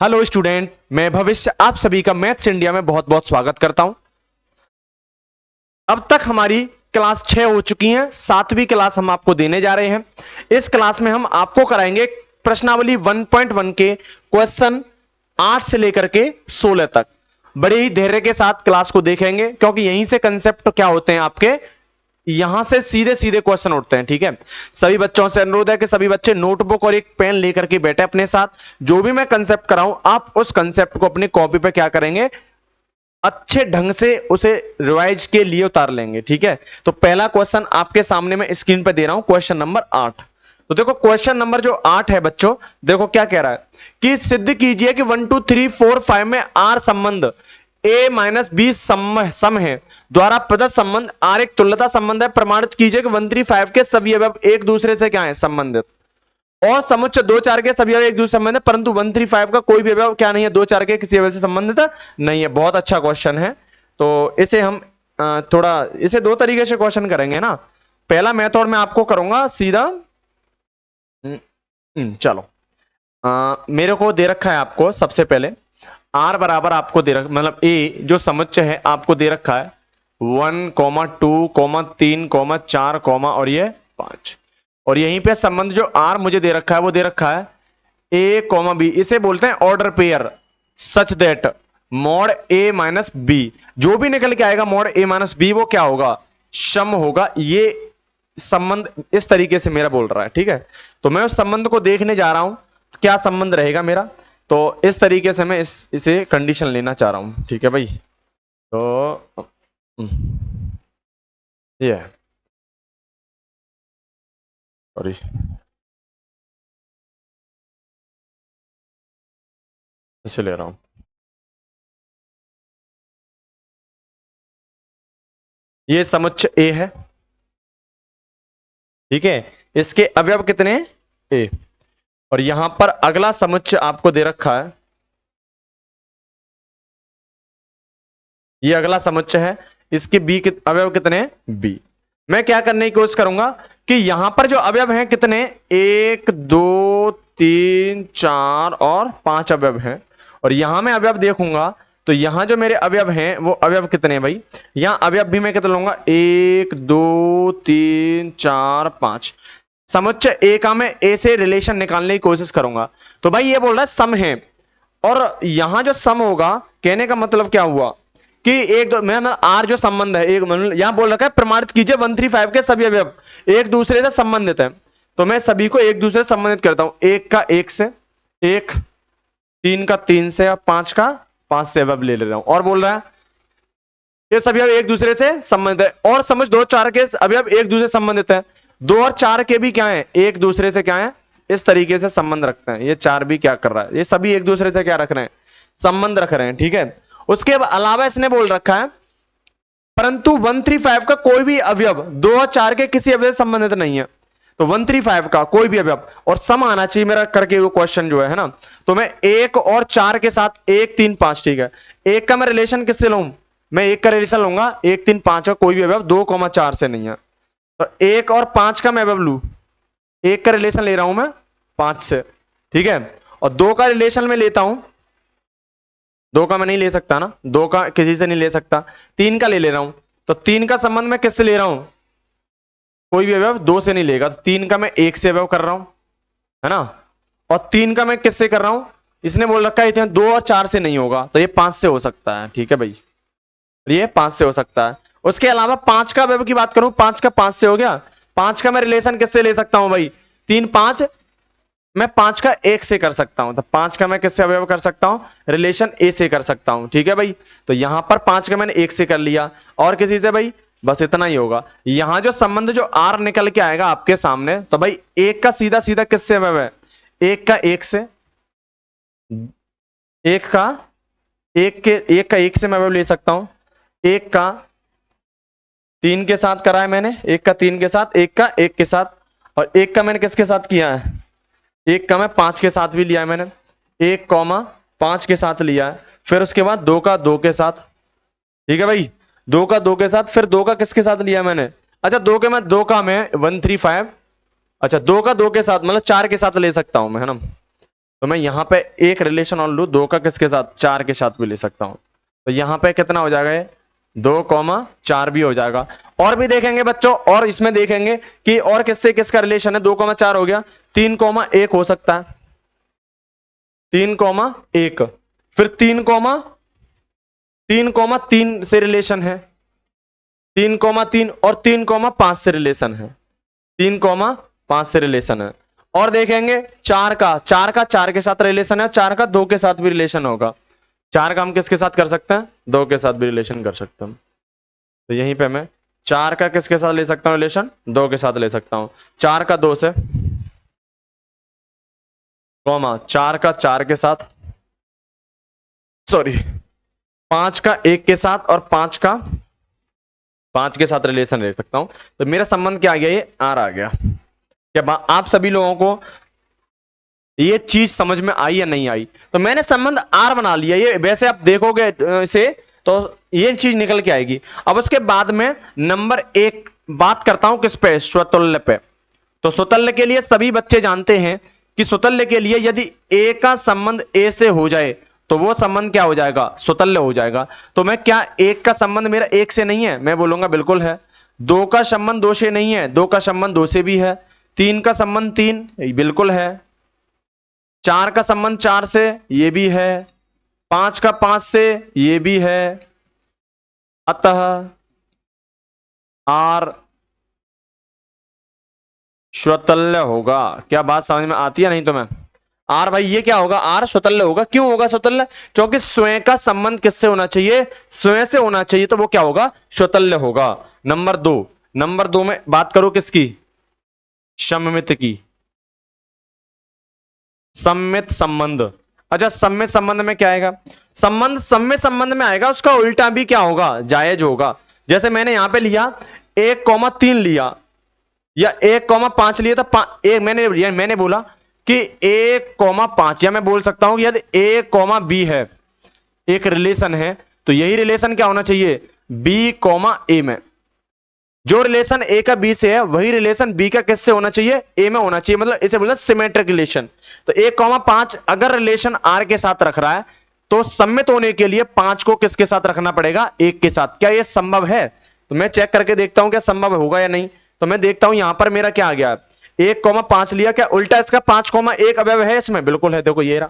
Hello student, मैं भविष्य आप सभी का मैथ्स इंडिया में बहुत बहुत स्वागत करता हूं। अब तक हमारी क्लास 6 हो चुकी है, 7वीं क्लास हम आपको देने जा रहे हैं। इस क्लास में हम आपको कराएंगे प्रश्नावली 1.1 के क्वेश्चन 8 से लेकर के 16 तक। बड़े ही धैर्य के साथ क्लास को देखेंगे क्योंकि यहीं से कंसेप्ट क्या होते हैं आपके, यहां से सीधे सीधे क्वेश्चन उठते हैं। ठीक है, सभी बच्चों से अनुरोध है कि सभी बच्चे नोटबुक और एक पेन लेकर के बैठे अपने साथ। जो भी मैं कंसेप्ट कराऊं आप उस कंसेप्ट को अपनी कॉपी पे क्या करेंगे, अच्छे ढंग से उसे रिवाइज के लिए उतार लेंगे। ठीक है, तो पहला क्वेश्चन आपके सामने मैं स्क्रीन पे दे रहा हूं, क्वेश्चन नंबर 8। तो देखो क्वेश्चन नंबर जो 8 है बच्चों, देखो क्या कह रहा है कि सिद्ध कीजिए कि 1 2 3 4 5 में आर संबंध a माइनस बी सम है द्वारा प्रदत्त संबंध आर एक तुल्यता संबंध है। प्रमाणित कीजिए कि 1 3 5 के सभी अवयव एक दूसरे से क्या है, संबंधित। और समुच्चय 2 4 के सभी अवयव एक दूसरे से संबंधित, परंतु 1 3 5 का कोई भी अवयव क्या नहीं है, 2 4 के किसी अवयव से संबंधित नहीं है। बहुत अच्छा क्वेश्चन है। तो इसे हम थोड़ा इसे दो तरीके से क्वेश्चन करेंगे ना। पहला मेथड मैं आपको करूंगा सीधा। चलो, मेरे को दे रखा है आपको सबसे पहले आर बराबर आपको दे रखा, मतलब ए जो समुच्चय है आपको दे रखा है 1 2 3 4 और ये 5। और यहीं पे संबंध जो आर मुझे दे रखा है वो दे रखा है ए कॉमा बी। इसे बोलते हैं order pair, such that mod A minus B जो भी निकल के आएगा मॉड ए माइनस बी वो क्या होगा, सम होगा। ये संबंध इस तरीके से मेरा बोल रहा है। ठीक है, तो मैं उस संबंध को देखने जा रहा हूं क्या संबंध रहेगा मेरा। तो इस तरीके से मैं इसे कंडीशन लेना चाह रहा हूं। ठीक है भाई, तो ये सॉरी, इसे ले रहा हूं। ये समुच्चय ए है। ठीक है, इसके अवयव कितने, ए। और यहां पर अगला समुच्चय आपको दे रखा है, ये अगला समुच्चय है, इसके बी अवयव कितने, बी। मैं क्या करने की कोशिश करूंगा कि यहां पर जो अवयव हैं कितने, 1 2 3 4 और 5 अवयव हैं। और यहां मैं अवयव देखूंगा तो यहां जो मेरे अवयव हैं वो अवयव कितने हैं भाई, यहां अवयव भी मैं कितना लूंगा, 1 2 3 4 5। समुच्चय ए का मैं ए से रिलेशन निकालने की कोशिश करूंगा। तो भाई ये बोल रहा है सम है, और यहां जो सम होगा कहने का मतलब क्या हुआ कि एक दो मैं आर जो संबंध है, एक यहां बोल रखा है प्रमाणित कीजिए 1 3 5 के सभी अवयव एक दूसरे से संबंधित है। तो मैं सभी को एक दूसरे से संबंधित करता हूं, एक का एक से, एक 3 का 3 से, और 5 का 5 से अवयव ले रहा हूं। और बोल रहा है ये सभी अवयव एक दूसरे से संबंधित है। और समझ 2 4 के अवयव एक दूसरे से संबंधित है, 2 और 4 के भी क्या है, एक दूसरे से क्या है, इस तरीके से संबंध रखते हैं। ये 4 भी क्या कर रहा है, ये सभी एक दूसरे से क्या रख रहे हैं, संबंध रख रहे हैं। ठीक है, उसके अलावा इसने बोल रखा है परंतु 1 3 5 का कोई भी अवयव 2 और 4 के किसी अवयव से संबंधित नहीं है। तो 1 3 5 का कोई भी अवयव और सम आना चाहिए मेरा करके वो क्वेश्चन जो है ना। तो मैं 1 और 4 के साथ 1 3 5, ठीक है, एक का मैं रिलेशन किससे लूं, मैं एक का रिलेशन लूंगा 1 3 5 का कोई भी अवयव 2 4 से नहीं है। तो 1 और 5 का मैं अवयव लू, एक का रिलेशन ले रहा हूं मैं 5 से। ठीक है, और 2 का रिलेशन में लेता हूं, 2 का मैं नहीं ले सकता ना, 2 का किसी से नहीं ले सकता, 3 का ले रहा हूं। तो 3 का संबंध मैं किससे ले रहा हूं, कोई भी अवयव 2 से नहीं लेगा। तो 3 का मैं 1 से अवयव कर रहा हूं, है ना। और 3 का मैं किससे कर रहा हूं, इसने बोल रखा है 2 और 4 से नहीं होगा, तो ये 5 से हो सकता है। ठीक है भाई, ये 5 से हो सकता है। उसके अलावा 5 का अवयव की बात करूं, 5 का 5 से हो गया। 5 का मैं रिलेशन किससे ले सकता हूं भाई, 3 5, मैं 5 का 1 से कर सकता हूं। तो 5 का मैं किससे अवयव कर सकता हूं, रिलेशन ए से कर सकता हूं। ठीक है भाई, तो यहां पर 5 का मैंने 1 से कर लिया, और किसी से भाई, बस इतना ही होगा। यहां जो संबंध जो आर निकल के आएगा आपके सामने, तो भाई 1 का सीधा सीधा किससे अवयव है, 1 का 1 से, 1 का 1 से मैं अवयव ले सकता हूं। 1 का 3 के साथ करा है मैंने, 1 का 3 के साथ, 1 का 1 के साथ, और 1 का मैंने किसके साथ किया है, 1 का मैं 5 के साथ भी लिया है मैंने, 1 5 के साथ लिया है। फिर उसके बाद 2 का 2 के साथ, ठीक है भाई, 2 का 2 के साथ, फिर 2 का किसके साथ लिया मैंने, अच्छा 2 का मैं 1 3 5, अच्छा 2 का 2 के साथ मतलब 4 के साथ ले सकता हूं मैं, है ना। तो तो मैं यहां पे एक रिलेशन और लू 2 का किसके साथ, 4 के साथ भी ले सकता हूं। तो यहां पे कितना हो जाएगा, 2,4 भी हो जाएगा। और भी देखेंगे बच्चों, और इसमें देखेंगे कि और किससे किसका रिलेशन है। 2,4 हो गया, 3,1 हो सकता है, 3,1, फिर 3,3 से रिलेशन है, 3,3 और 3,5 से रिलेशन है, 3,5 से रिलेशन है। और देखेंगे 4 का 4 के साथ रिलेशन है, 4 का 2 के साथ भी रिलेशन होगा। 4 का हम किसके साथ कर सकते हैं, 2 के साथ भी रिलेशन कर सकते हैं। तो यहीं पे मैं 4 का किसके साथ ले सकता हूं रिलेशन, 2 के साथ ले सकता हूं। 4 का 2 से, कॉमा 4 का 4 के साथ, सॉरी 5 का 1 के साथ और 5 का 5 के साथ रिलेशन ले सकता हूं। तो मेरा संबंध क्या आ गया, ये आर आ गया। क्या आप सभी लोगों को ये चीज समझ में आई या नहीं आई? तो मैंने संबंध आर बना लिया, ये वैसे आप देखोगे इसे तो ये चीज निकल के आएगी। अब उसके बाद में नंबर 1 बात करता हूं किस पे, स्वतुल्य पे। तो स्वतुल्य के लिए सभी बच्चे जानते हैं कि स्वतुल्य के लिए यदि ए का संबंध ए से हो जाए तो वो संबंध क्या हो जाएगा, स्वतुल्य हो जाएगा। तो मैं क्या 1 का संबंध मेरा 1 से नहीं है, मैं बोलूंगा बिल्कुल है। 2 का संबंध 2 से नहीं है, 2 का संबंध 2 से भी है। 3 का संबंध 3 बिल्कुल है। 4 का संबंध 4 से, ये भी है। 5 का 5 से, ये भी है। अतः आर स्वतुल्य होगा। क्या बात समझ में आती है? नहीं तो मैं आर, भाई ये क्या होगा, आर स्वतुल्य होगा। क्यों होगा स्वतुल्य? क्योंकि स्वयं का संबंध किससे होना चाहिए, स्वयं से होना चाहिए, तो वो क्या होगा, स्वतुल्य होगा। नंबर 2 में बात करो किसकी, सममित की, सम्मित संबंध। अच्छा सम्मित संबंध में क्या आएगा, संबंध सम्मित संबंध में आएगा, उसका उल्टा भी क्या होगा, जायज होगा। जैसे मैंने यहां पे लिया 1,3 लिया या 1,5 लिया, तो मैंने बोला कि 1,5, या मैं बोल सकता हूं यदि A, B है, एक रिलेशन है, तो यही रिलेशन क्या होना चाहिए, B, A में। जो रिलेशन ए का बी से है वही रिलेशन बी का किससे होना चाहिए, ए में होना चाहिए। मतलब इसे बोलते हैं सिमेट्रिक रिलेशन। तो 1,5 अगर रिलेशन आर के साथ रख रहा है तो सम्मित होने के लिए 5 को किसके साथ रखना पड़ेगा, 1 के साथ। क्या यह संभव है? तो मैं चेक करके देखता हूं क्या संभव होगा या नहीं। तो मैं देखता हूं यहां पर मेरा क्या आ गया, 1,5 लिया, क्या उल्टा इसका 5,1 अवयव है इसमें, बिल्कुल है। देखो ये रहा,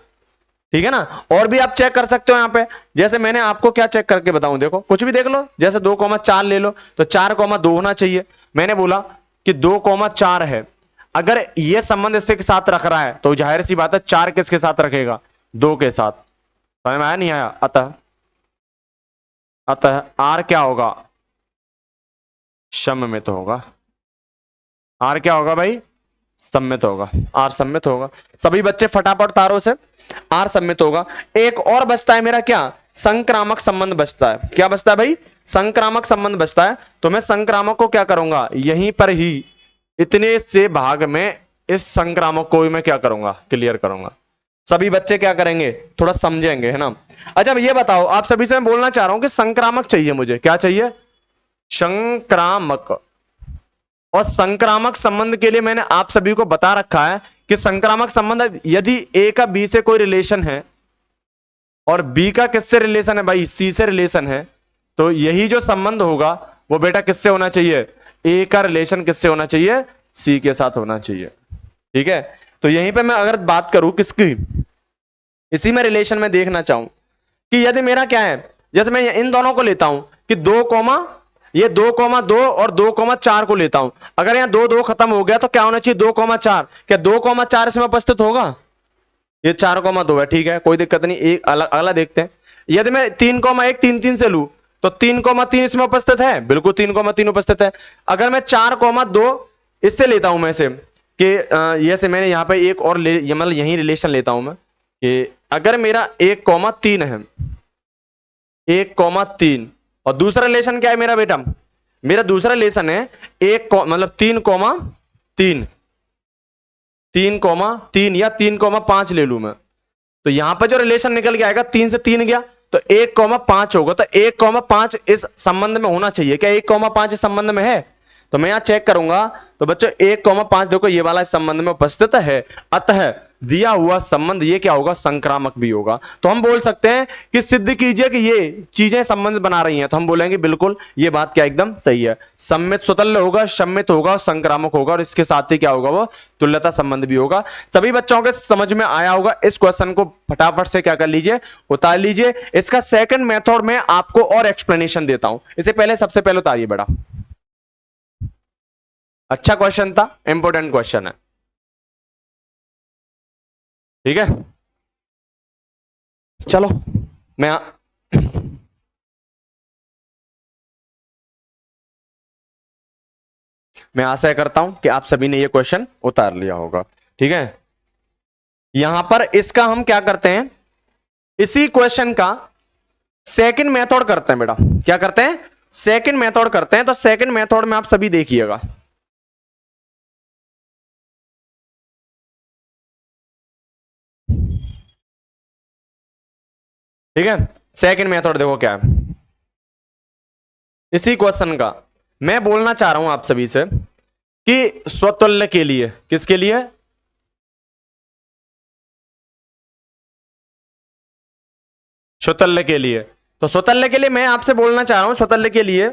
ठीक है ना। और भी आप चेक कर सकते हो यहां पे, जैसे मैंने आपको क्या चेक करके बताऊं, देखो कुछ भी देख लो, जैसे 2,4 ले लो तो 4,2 होना चाहिए। मैंने बोला कि 2,4 है, अगर ये संबंध इसके साथ रख रहा है तो जाहिर सी बात है 4 किसके साथ रखेगा, 2 के साथ। समझ में आया नहीं आया? अतः आर क्या होगा, सममित होगा। आर क्या होगा भाई, सम्मित होगा। आर सम्मित होगा। सभी बच्चे फटाफट तारों से, आर सम्मित होगा। एक और बचता है मेरा क्या, संक्रामक संबंध बचता है। क्या बचता है भाई, संक्रामक संबंध बचता है। तो मैं संक्रामक को क्या करूंगा, यहीं पर ही इतने से भाग में इस संक्रामक को मैं क्या करूंगा, क्लियर करूंगा। सभी बच्चे क्या करेंगे, थोड़ा समझेंगे, है ना। अच्छा अब ये बताओ, आप सभी से मैं बोलना चाह रहा हूं कि संक्रामक चाहिए मुझे, क्या चाहिए, संक्रामक। और संक्रामक संबंध के लिए मैंने आप सभी को बता रखा है कि संक्रामक संबंध यदि ए का बी से कोई रिलेशन है और बी का किससे रिलेशन है भाई, सी से रिलेशन है, तो यही जो संबंध होगा वो बेटा किससे होना चाहिए, ए का रिलेशन किससे होना चाहिए, सी के साथ होना चाहिए। ठीक है। तो यहीं पे मैं अगर बात करूं किसकी, इसी में रिलेशन में देखना चाहूं कि यदि मेरा क्या है, जैसे मैं इन दोनों को लेता हूं कि 2,2 और 2,4 को लेता हूं। अगर यहां 2 खत्म हो गया तो क्या होना चाहिए, 2,4। क्या 2,4 इसमें उपस्थित होगा, ये 4,2 है, ठीक है, कोई दिक्कत नहीं। एक अगला देखते हैं, यदि मैं 3,1 3 से लूं तो 3,3 इसमें उपस्थित है, बिल्कुल 3,3 उपस्थित है। अगर मैं 4,2 इससे लेता हूं मैं से कि ये से मैंने यहां पे एक और मतलब यही रिलेशन लेता हूं मैं कि अगर मेरा 1,3 है, 1,3 और दूसरा रिलेशन क्या है मेरा बेटा, मेरा दूसरा रिलेशन है 3,3 या 3,5 ले लू मैं। तो यहां पर जो रिलेशन निकल के आएगा 3 से 3 गया तो 1,5 होगा। तो 1,5 इस संबंध में होना चाहिए। क्या 1,5 इस संबंध में है? तो मैं यहां चेक करूंगा तो बच्चों 1,5 देखो ये वाला इस संबंध में उपस्थित है, अतः दिया हुआ संबंध ये क्या होगा, संक्रामक भी होगा। तो हम बोल सकते हैं कि सिद्ध कीजिए कि ये चीजें संबंध बना रही हैं, तो हम बोलेंगे बिल्कुल ये बात क्या एकदम सही है। सम्मित स्वतल्य होगा, सम्मित होगा और संक्रामक होगा, और इसके साथ ही क्या होगा, वो तुल्यता संबंध भी होगा। सभी बच्चों के समझ में आया होगा। इस क्वेश्चन को फटाफट से क्या कर लीजिए, उतार लीजिए। इसका सेकंड मेथड में आपको और एक्सप्लेनेशन देता हूं, इससे पहले सबसे पहले उतारिए बेटा। अच्छा क्वेश्चन था, इंपॉर्टेंट क्वेश्चन है, ठीक है। चलो मैं मैं आशा करता हूं कि आप सभी ने ये क्वेश्चन उतार लिया होगा, ठीक है। यहां पर इसका हम क्या करते हैं, इसी क्वेश्चन का सेकंड मेथड करते हैं बेटा। क्या करते हैं, सेकंड मेथड करते हैं। तो सेकंड मेथड में आप सभी देखिएगा, ठीक है। सेकंड मेथड देखो क्या है, इसी क्वेश्चन का मैं बोलना चाह रहा हूं आप सभी से कि स्वतुल्य के लिए, किसके लिए, स्वतुल्य के लिए। तो स्वतुल्य के लिए मैं आपसे बोलना चाह रहा हूं, स्वतुल्य के लिए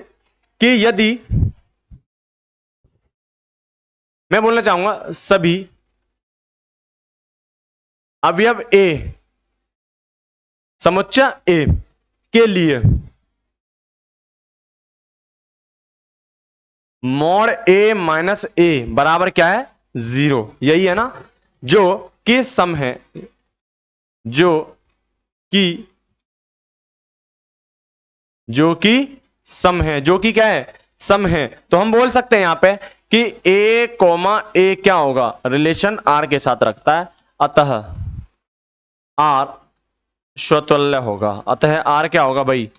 कि यदि मैं बोलना चाहूंगा सभी अवयव ए, समुच्चय ए के लिए मॉड ए माइनस ए बराबर क्या है, 0, यही है ना, जो कि सम है, जो कि सम है, जो कि क्या है, सम है। तो हम बोल सकते हैं यहां पे कि ए कोमा ए क्या होगा, रिलेशन आर के साथ रखता है, अतः आर स्वतुल्य होगा। अतः आर क्या होगा भाई,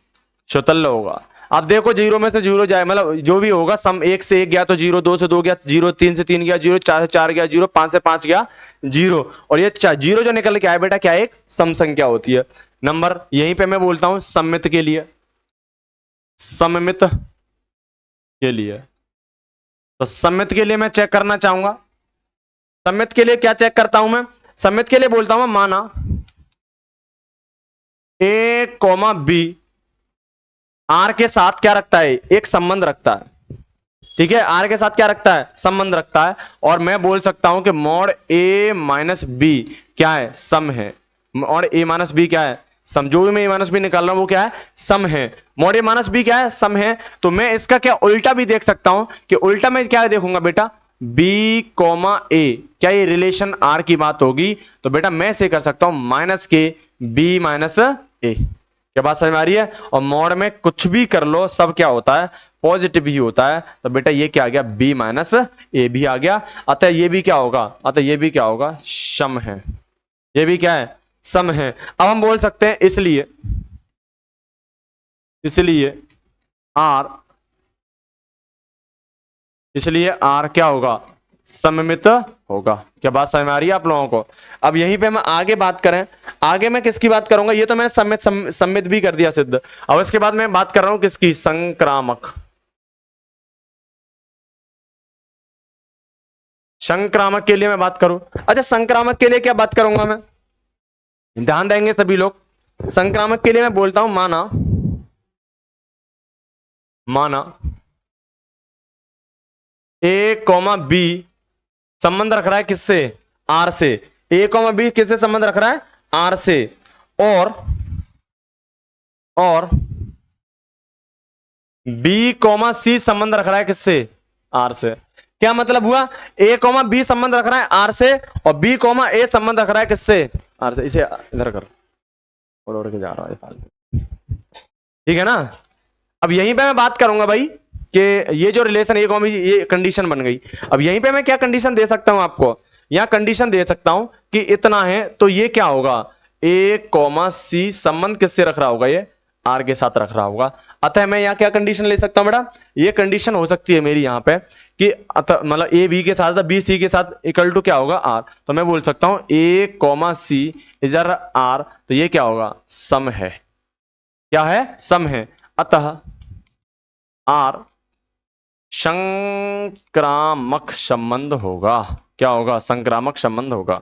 स्वतुल्य होगा। अब देखो 0 में से 0 जाए, मतलब जो भी होगा, सम 1 से 1 गया तो 0, 2 से 2 गया 0, 3 से 3 गया 0, 4 से 4 गया 0, 5 से 5 गया 0, और ये 0 जो निकल के आया बेटा क्या, एक सम संख्या होती है। नंबर यहीं पे मैं बोलता हूं सममित के लिए, सममित के लिए। तो सममित के लिए मैं चेक करना चाहूंगा, सममित के लिए क्या चेक करता हूं मैं, सममित के लिए बोलता हूं माना ए कोमा बी आर के साथ क्या रखता है, एक संबंध रखता है, ठीक है। आर के साथ क्या रखता है, संबंध रखता है, और मैं बोल सकता हूं कि मॉड ए माइनस बी क्या है, सम है। मॉड ए माइनस बी क्या है, सम। जो भी मैं ए माइनस बी निकाल रहा हूं वो क्या है, सम है। मॉड ए माइनस बी क्या है, सम है। तो मैं इसका क्या उल्टा भी देख सकता हूं कि उल्टा मैं क्या देखूंगा बेटा, बी कोमा ए, क्या ये रिलेशन आर की बात होगी। तो बेटा मैं इसे कर सकता हूं माइनस के बी माइनस ए। क्या बात समझ में आ रही है। और मॉड में कुछ भी कर लो, सब क्या होता है, पॉजिटिव ही होता है। तो बेटा ये क्या आ गया, बी माइनस ए भी आ गया। अतः ये भी क्या होगा, अतः ये भी क्या होगा, सम है। ये भी क्या है, सम है। अब हम बोल सकते हैं इसलिए आर, इसलिए आर क्या होगा, सममित होगा। क्या बात समझ में आ रही है आप लोगों को। अब यहीं पे मैं आगे बात करें, आगे मैं किसकी बात करूंगा, ये तो मैंने सम्मित भी कर दिया सिद्ध। अब इसके बाद मैं बात कर रहा हूं किसकी, संक्रामक। संक्रामक के लिए मैं बात करूं, अच्छा संक्रामक के लिए क्या बात करूंगा मैं, ध्यान देंगे सभी लोग। संक्रामक के लिए मैं बोलता हूं माना ए कॉमा बी संबंध रख रहा है किससे, आर से। ए कॉमा बी किससे संबंध रख रहा है, आर से। और बी कॉमा सी संबंध रख रहा है किससे, आर से। क्या मतलब हुआ, ए कॉमा बी संबंध रख रहा है आर से, और बी कॉमा ए संबंध रख रहा है किससे, आर से। इसे इधर कर, और के जा रहा है फालतू, ठीक है ना। अब यहीं पे मैं बात करूंगा भाई कि ये जो रिलेशन ए कॉमा ये कंडीशन बन गई। अब यहीं पे मैं क्या कंडीशन दे सकता हूं आपको, यहां कंडीशन दे सकता हूं कि इतना है तो ये क्या होगा, ए कॉमा सी संबंध किससे रख रहा होगा, ये आर के साथ रख रहा होगा। अतः मैं यहां क्या कंडीशन ले सकता हूं बेटा, ये कंडीशन हो सकती है मेरी यहां पे कि अतः मतलब ए बी के साथ बी सी के साथ इक्वल टू क्या होगा, आर। तो मैं बोल सकता हूं ए कॉमा सी इजर आर, तो ये क्या होगा, सम है। क्या है, सम है। अतः आर संक्रामक संबंध होगा। क्या होगा? संक्रामक संबंध होगा।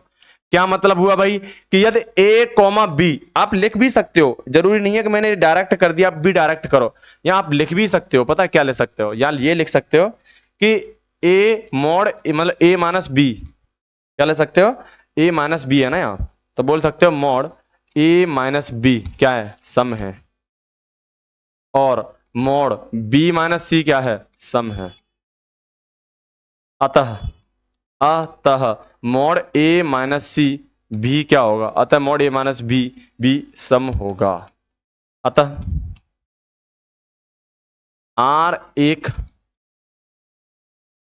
क्या मतलब हुआ भाई कि यदि ए कॉमा बी, आप लिख भी सकते हो, जरूरी नहीं है कि मैंने डायरेक्ट कर दिया, आप भी डायरेक्ट करो, या आप लिख भी सकते हो। पता है क्या लिख सकते हो? या ये लिख सकते हो कि ए मॉड मतलब ए माइनस बी, क्या लिख सकते हो? ए माइनस बी है ना यहाँ, तो बोल सकते हो मॉड ए माइनस बी क्या है? सम है। और मॉड बी माइनस सी क्या है? सम है। अतः अतः मॉड ए माइनस सी भी क्या होगा? अतः मॉड ए माइनस बी भी सम होगा। अतः आर एक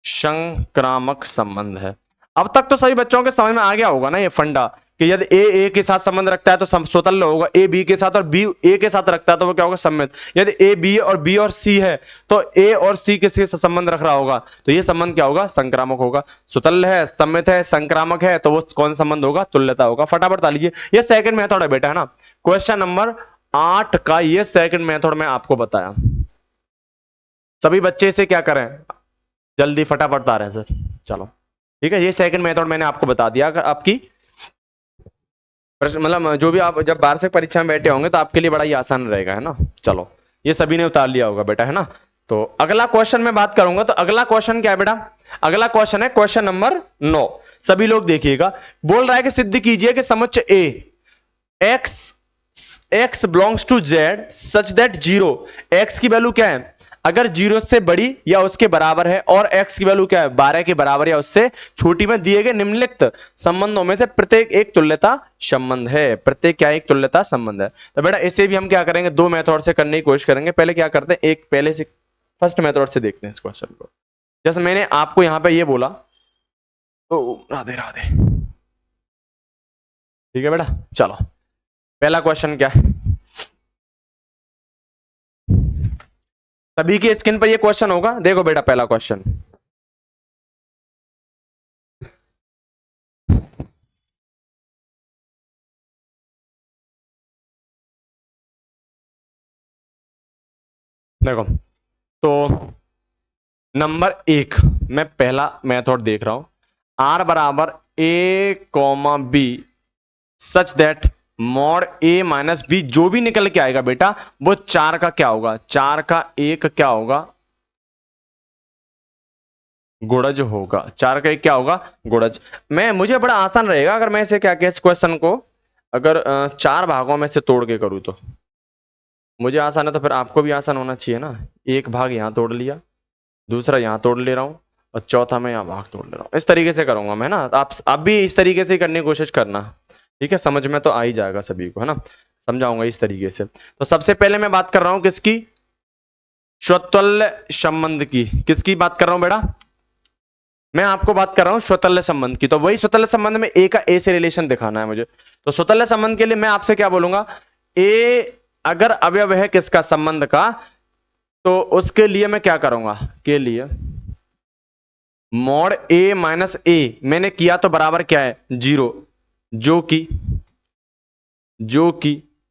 संक्रामक संबंध है। अब तक तो सभी बच्चों के समझ में आ गया होगा ना ये फंडा, कि यदि ए के साथ संबंध रखता है तो स्वतंत्र होगा, ए बी के साथ और बी ए के साथ रखता है तो वो क्या होगा? सममित। यदि ए बी और सी है तो ए और सी किसके साथ संबंध रख रहा होगा? तो ये संबंध क्या होगा? संक्रामक होगा। स्वतंत्र है, सममित है, संक्रामक है, तो वो कौन संबंध होगा? तुल्यता होगा। फटाफट बता लीजिए। ये सेकंड मेथड है बेटा, है ना। क्वेश्चन नंबर 8 का ये सेकंड मेथड में आपको बताया। सभी बच्चे से क्या करें? जल्दी फटाफट बता रहे हैं सर। चलो ठीक है, ये सेकंड मेथड मैंने आपको बता दिया। अगर आपकी मतलब जो भी आप जब वार्षिक परीक्षा में बैठे होंगे तो आपके लिए बड़ा ही आसान रहेगा, है ना। चलो ये सभी ने उतार लिया होगा बेटा, है ना। तो अगला क्वेश्चन में बात करूंगा। तो अगला क्वेश्चन क्या है बेटा? अगला क्वेश्चन है क्वेश्चन नंबर 9। सभी लोग देखिएगा। बोल रहा है कि सिद्ध कीजिए कि समुच्चय A x belongs to z such that zero, x की वैल्यू क्या है? अगर जीरो से बड़ी या उसके बराबर है, और x की वैल्यू क्या है? 12 के बराबर या उससे छोटी में दिए गए निम्नलिखित संबंधों में से प्रत्येक एक तुल्यता संबंध है। प्रत्येक क्या? एक तुल्यता संबंध है। तो बेटा इसे भी हम क्या करेंगे? दो मेथड से करने की कोशिश करेंगे। पहले क्या करते हैं, एक पहले से फर्स्ट मेथड से देखते हैं इस क्वेश्चन को। जैसे मैंने आपको यहां पर यह बोला, तो राधे राधे। ठीक है बेटा, चलो पहला क्वेश्चन क्या है? सभी की स्क्रीन पर ये क्वेश्चन होगा। देखो बेटा पहला क्वेश्चन, देखो तो नंबर 1 मैं पहला मेथड देख रहा हूं। आर बराबर a comma b such that mod A minus B, जो भी निकल के आएगा बेटा वो 4 का क्या होगा? 4 का एक क्या होगा? गुणज होगा। 4 का एक क्या होगा? गुणज। मुझे बड़ा आसान रहेगा अगर मैं इसे क्या कह, इस क्वेश्चन को अगर 4 भागों में से तोड़ के करूं तो मुझे आसान है, तो फिर आपको भी आसान होना चाहिए ना। एक भाग यहां तोड़ लिया, दूसरा यहां तोड़ ले रहा हूं, और चौथा मैं यहां भाग तोड़ ले रहा हूं। इस तरीके से करूंगा मैं ना। आप भी इस तरीके से करने की कोशिश करना, ठीक है। समझ में तो आ ही जाएगा सभी को, है ना। समझाऊंगा इस तरीके से। तो सबसे पहले मैं बात कर रहा हूं किसकी? स्वतुल्य संबंध की। किसकी बात कर रहा हूं बेटा? मैं आपको बात कर रहा हूं स्वतुल्य संबंध की। तो वही स्वतुल्य संबंध में ए का ए से रिलेशन दिखाना है मुझे। तो स्वतुल्य संबंध के लिए मैं आपसे क्या बोलूंगा? ए अगर अवयव है किसका? संबंध का, तो उसके लिए मैं क्या करूंगा? के लिए मॉड ए माइनस ए मैंने किया तो बराबर क्या है? 0, जो कि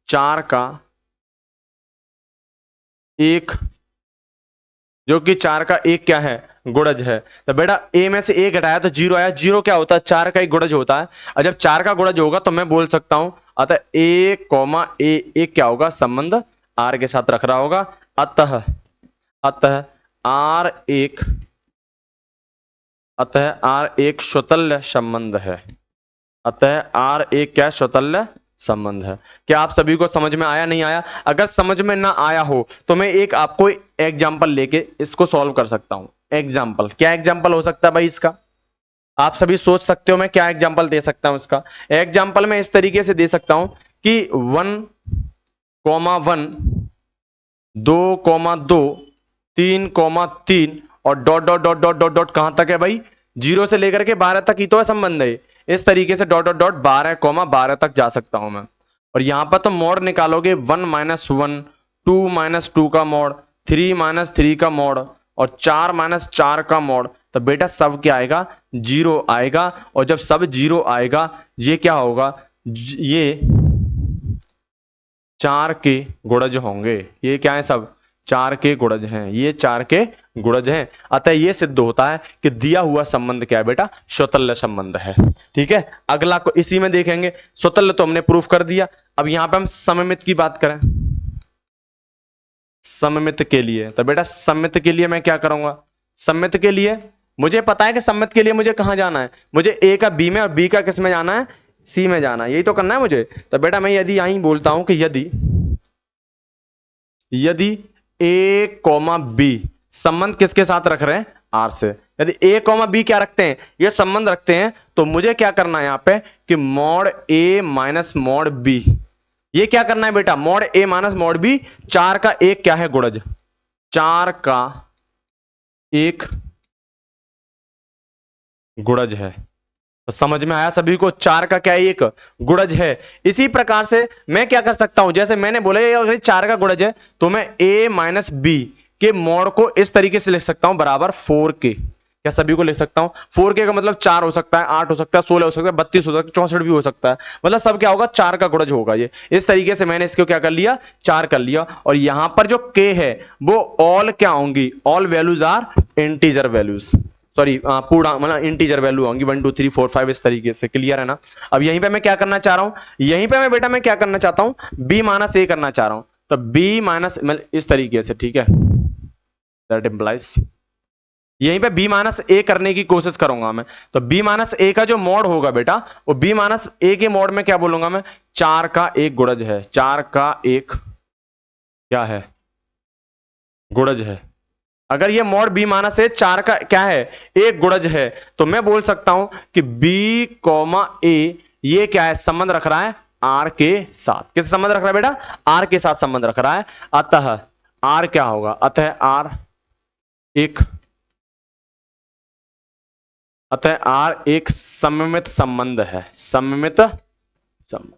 4 का एक, जो कि 4 का एक क्या है? गुणज है। तो बेटा ए में से ए घटाया तो 0 आया। 0 क्या होता है? 4 का एक गुणज होता है। और जब 4 का गुणज होगा तो मैं बोल सकता हूं अतः ए कॉमा ए एक क्या होगा? संबंध आर के साथ रख रहा होगा। अतः अतः आर एक स्वतुल्य संबंध है। अतः आर एक क्या? स्वतुल्य संबंध है। क्या आप सभी को समझ में आया? नहीं आया? अगर समझ में ना आया हो तो मैं एक आपको एग्जांपल लेके इसको सॉल्व कर सकता हूं। एग्जांपल क्या एग्जांपल हो सकता है भाई इसका? आप सभी सोच सकते हो मैं क्या एग्जांपल दे सकता हूं इसका। एग्जांपल में इस तरीके से दे सकता हूं कि 1,1 2,2 3,3 और dot dot dot dot dot dot कहां तक है भाई? 0 से लेकर के 12 तक ही तो है संबंध है। इस तरीके से डॉट डॉट डॉट 12,12 तक जा सकता हूं मैं। और यहां पर तो मोड निकालोगे 1 - 1 2 - 2 का मोड, 3 - 3 का मोड, और 4 - 4 का मोड। तो बेटा सब क्या आएगा? 0 आएगा। और जब सब 0 आएगा ये क्या होगा? ये 4 के गुणज होंगे। ये क्या है? सब 4 के गुणज हैं। ये 4 के गुणज है। अतः यह सिद्ध होता है कि दिया हुआ संबंध क्या है बेटा, स्वतल्य संबंध है। ठीक है, अगला को इसी में देखेंगे। स्वतल्य तो हमने प्रूफ कर दिया। अब यहां पे हम सममित की बात करें, सममित के लिए, तो बेटा सममित के लिए मैं क्या करूंगा, सममित के लिए मुझे पता है कि सममित के लिए मुझे कहां जाना है, मुझे ए का बी में और बी का किस में जाना है, सी में जाना है, यही तो करना है मुझे। तो बेटा मैं यदि यहीं बोलता हूं कि यदि ए कॉमा बी संबंध किसके साथ रख रहे हैं, आर से, यदि ए कॉमा बी क्या रखते हैं, ये संबंध रखते हैं, तो मुझे क्या करना है यहां पे कि मॉड ए माइनस मॉड बी, ये क्या करना है बेटा, मॉड ए माइनस मॉड बी, 4 का एक क्या है गुणज, 4 का एक गुणज है। तो समझ में आया सभी को, 4 का क्या एक गुणज है। इसी प्रकार से मैं क्या कर सकता हूं, जैसे मैंने बोला अगर 4 का गुणज है तो मैं a माइनस बी के मॉड को इस तरीके से लिख सकता हूं बराबर 4k, क्या सभी को लिख सकता हूं, 4k का मतलब 4 हो सकता है, 8 हो सकता है, 16 हो सकता है, 32 हो सकता है, 64 भी हो सकता है, मतलब सब क्या होगा, 4 का गुणज होगा। ये इस तरीके से मैंने इसको क्या कर लिया, 4 कर लिया। और यहां पर जो k है वो ऑल क्या होंगी, all values are integer values, sorry पूरा मतलब इंटीजर वैल्यू होंगी 1 2 3 4 5 इस तरीके से, क्लियर है ना। अब यहीं पे मैं क्या करना चाह रहा हूं, यहीं पे मैं बेटा मैं क्या करना चाहता हूं, b माइनस ए करना चाह रहा हूं, तो b माइनस इस तरीके से, ठीक है, दैट इंप्लाइज यहीं पे b माइनस ए करने की कोशिश करूंगा मैं। तो b माइनस ए का जो मॉड होगा बेटा, वो b माइनस ए के मॉड में क्या बोलूंगा मैं, 4 का एक गुणज है, 4 का एक क्या है, गुणज है। अगर ये मॉड b माइनस ए 4 का क्या है, एक गुणज है, तो मैं बोल सकता हूं कि b कॉमा ए ये क्या है, संबंध रख रहा है r के साथ। किससे संबंध रख रहा है बेटा, r के साथ संबंध रख रहा है। अतः r क्या होगा, अतः r एक सममित संबंध है, सममित संबंध।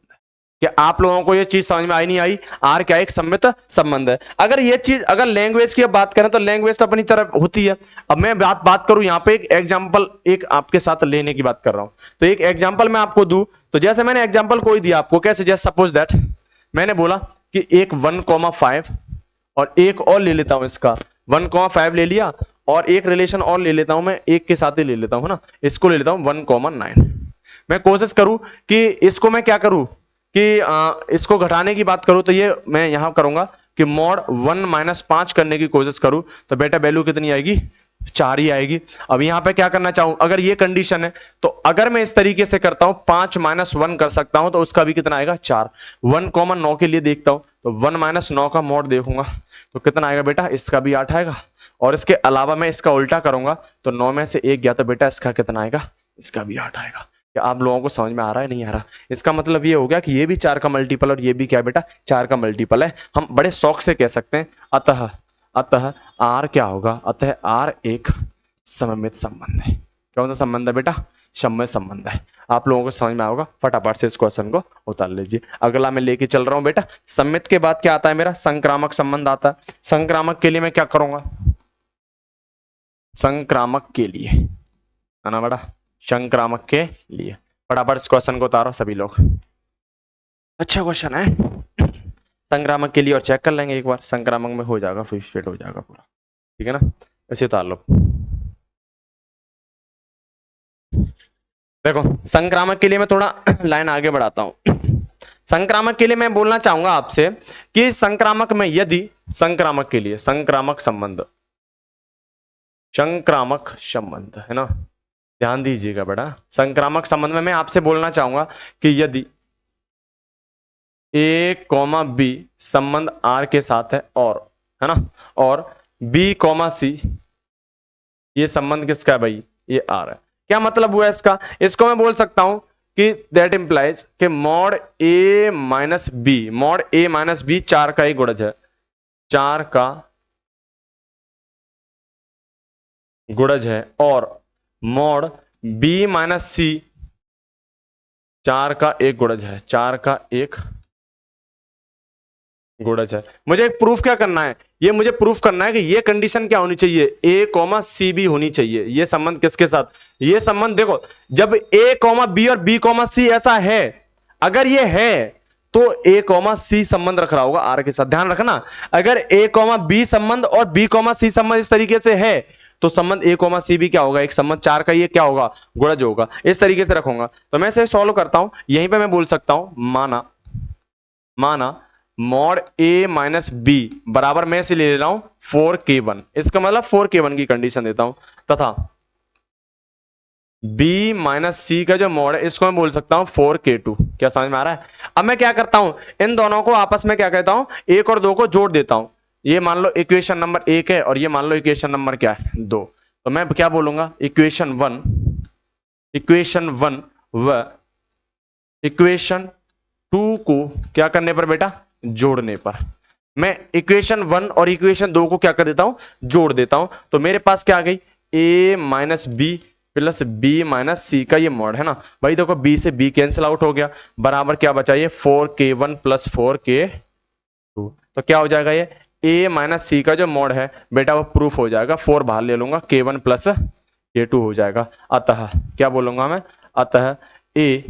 क्या आप लोगों को ये चीज समझ में आई नहीं आई, आर क्या एक सममित संबंध है। अगर ये चीज अगर लैंग्वेज की बात करें तो लैंग्वेज तो अपनी तरफ होती है। अब मैं बात करूं यहां पे एक एग्जांपल एक आपके साथ लेने की बात कर रहा हूं, तो एक एग्जांपल मैं आपको दूं, तो जैसे मैंने एग्जांपल कोई दिया आपको, कैसे, जैसे सपोज दैट मैंने बोला कि एक 1,5 और एक और ले लेता हूं, इसका 1,5 ले लिया और एक रिलेशन और ले लेता हूं, मैं एक के साथ ही ले लेता हूं ना, इसको ले लेता हूं 1,9। मैं कोशिश करूं कि इसको मैं क्या करूं कि इसको घटाने की बात करूं, तो ये मैं यहां करूंगा कि मॉड 1 माइनस 5 करने की कोशिश करूं, तो बेटा वैल्यू कितनी आएगी, 4 ही आएगी। अब यहां पे क्या करना चाहूं, अगर ये कंडीशन है तो अगर मैं इस तरीके से करता हूं 5 माइनस 1 कर सकता हूं, तो उसका भी कितना आएगा, 4। 1,9 के लिए देखता हूं, तो 1 माइनस 9 का मॉड देखूंगा तो कितना आएगा बेटा, इसका भी 8 आएगा। और इसके अलावा मैं इसका उल्टा करूंगा तो 9 में से 1 गया, तो बेटा इसका कितना आएगा, इसका भी 8 आएगा। क्या आप लोगों को समझ में आ रहा है, नहीं आ रहा। इसका मतलब ये हो गया कि ये भी 4 का मल्टीपल और ये भी क्या बेटा 4 का मल्टीपल है। हम बड़े शौक से कह सकते हैं अतः आर क्या होगा, अतः आर एक सममित संबंध है। कौन सा संबंध है बेटा, सममित संबंध है। आप लोगों को समझ में आएगा, फटाफट से इस क्वेश्चन को उतार लीजिए। अगला मैं लेके चल रहा हूं बेटा, सममित के बाद क्या आता है मेरा, संक्रामक संबंध आता है। संक्रामक के लिए मैं क्या करूंगा, संक्रामक के लिए है ना बेटा, संक्रामक के लिए फटाफट इस क्वेश्चन को उतारो सभी लोग। अच्छा क्वेश्चन है संक्रामक के लिए, और चेक कर लेंगे एक बार, संक्रामक में हो जाएगा, फिट हो जाएगा पूरा, ठीक है ना। ऐसे उतार लो। देखो संक्रामक के लिए मैं थोड़ा लाइन आगे बढ़ाता हूं। संक्रामक के लिए मैं बोलना चाहूंगा आपसे कि संक्रामक में यदि संक्रामक के लिए संक्रामक संबंध है ना, ध्यान दीजिएगा बेटा। संक्रामक संबंध में मैं आपसे बोलना चाहूंगा कि यदि a कॉमा बी संबंध r के साथ है, और है ना, और b कॉमा सी ये संबंध किसका है भाई, ये r है। क्या मतलब हुआ इसका, इसको मैं बोल सकता हूं कि दैट इंप्लाइज कि मॉड a माइनस बी 4 का ही गुणज है, 4 का गुणज है, और मॉड b माइनस सी 4 का एक गुणज है, 4 का एक गुणज है। मुझे एक प्रूफ क्या करना है, ये मुझे प्रूफ करना है कि ये कंडीशन क्या होनी चाहिए, a कॉमा सी भी होनी चाहिए। ये संबंध किसके साथ, ये संबंध देखो जब a कॉमा बी और b कॉमा सी ऐसा है, अगर ये है तो a कॉमा सी संबंध रख रहा होगा r के साथ। ध्यान रखना, अगर a कॉमा बी संबंध और b कॉमा सी संबंध इस तरीके से है तो संबंध a कॉमा सी भी क्या होगा, एक संबंध 4 का ये क्या होगा, गुणज होगा। इस तरीके से रखूंगा तो मैं इसे सॉल्व करता हूं। यहीं पे मैं बोल सकता हूं माना मॉड a माइनस बी बराबर मैं इसे ले रहा हूं 4k1। इसका मतलब 4k1 की कंडीशन देता हूं तथा b माइनस सी का जो मॉड है इसको मैं बोल सकता हूं 4k2। क्या समझ में आ रहा है? अब मैं क्या करता हूं, इन दोनों को आपस में क्या कहता हूं, 1 और 2 को जोड़ देता हूं। ये मान लो इक्वेशन नंबर 1 है और ये मान लो इक्वेशन नंबर क्या है 2। तो मैं क्या बोलूंगा, इक्वेशन 1 व इक्वेशन 2 को क्या करने पर बेटा, जोड़ने पर। मैं इक्वेशन 1 और इक्वेशन 2 को क्या कर देता हूं, जोड़ देता हूं। तो मेरे पास क्या आ गई, a minus b plus b minus c का ये मॉड है ना भाई। देखो b से b कैंसिल आउट हो गया, बराबर क्या बचा, ये 4k1 प्लस 4k2। तो क्या हो जाएगा, ये a माइनस सी का जो मॉड है बेटा वो प्रूफ हो जाएगा, 4 बाहर ले लूंगा, k1 प्लस k2 हो जाएगा। अतः क्या बोलूंगा मैं, अतः a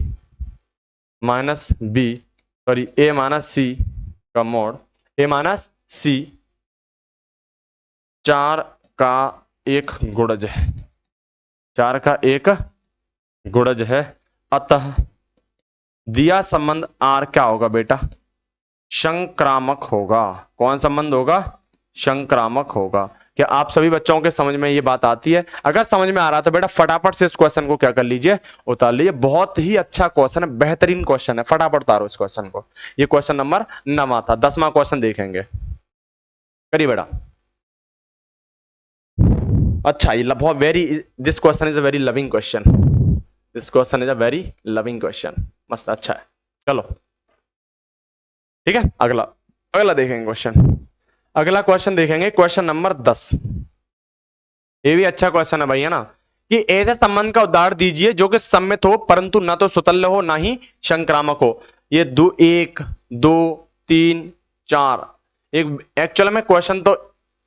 minus b sorry a minus c का मॉड, a माइनस सी 4 का एक गुणज है, 4 का एक गुणज है। अतः दिया संबंध R क्या होगा बेटा, संक्रामक होगा। कौन संबंध होगा, संक्रामक होगा। क्या आप सभी बच्चों के समझ में ये बात आती है? अगर समझ में आ रहा है तो बेटा फटाफट से इस क्वेश्चन को क्या कर लीजिए, उतार लीजिए। बहुत ही अच्छा क्वेश्चन है, बेहतरीन क्वेश्चन है, फटाफट उतारो इस क्वेश्चन को। ये क्वेश्चन नंबर 9 था, 10वां क्वेश्चन देखेंगे। करिए बेटा। अच्छा, ये बहुत this question is a very loving question, this question is a very loving question. मस्त, अच्छा है। चलो ठीक है, अगला देखेंगे क्वेश्चन। अगला क्वेश्चन देखेंगे क्वेश्चन नंबर 10। ये भी अच्छा क्वेश्चन है भाई, है ना, कि ऐसे संबंध का उदाहरण दीजिए जो कि सम्मित हो परंतु ना तो सुतल्य हो ना ही संक्रामक हो। ये 1 2 3 4 एक एक्चुअल में क्वेश्चन तो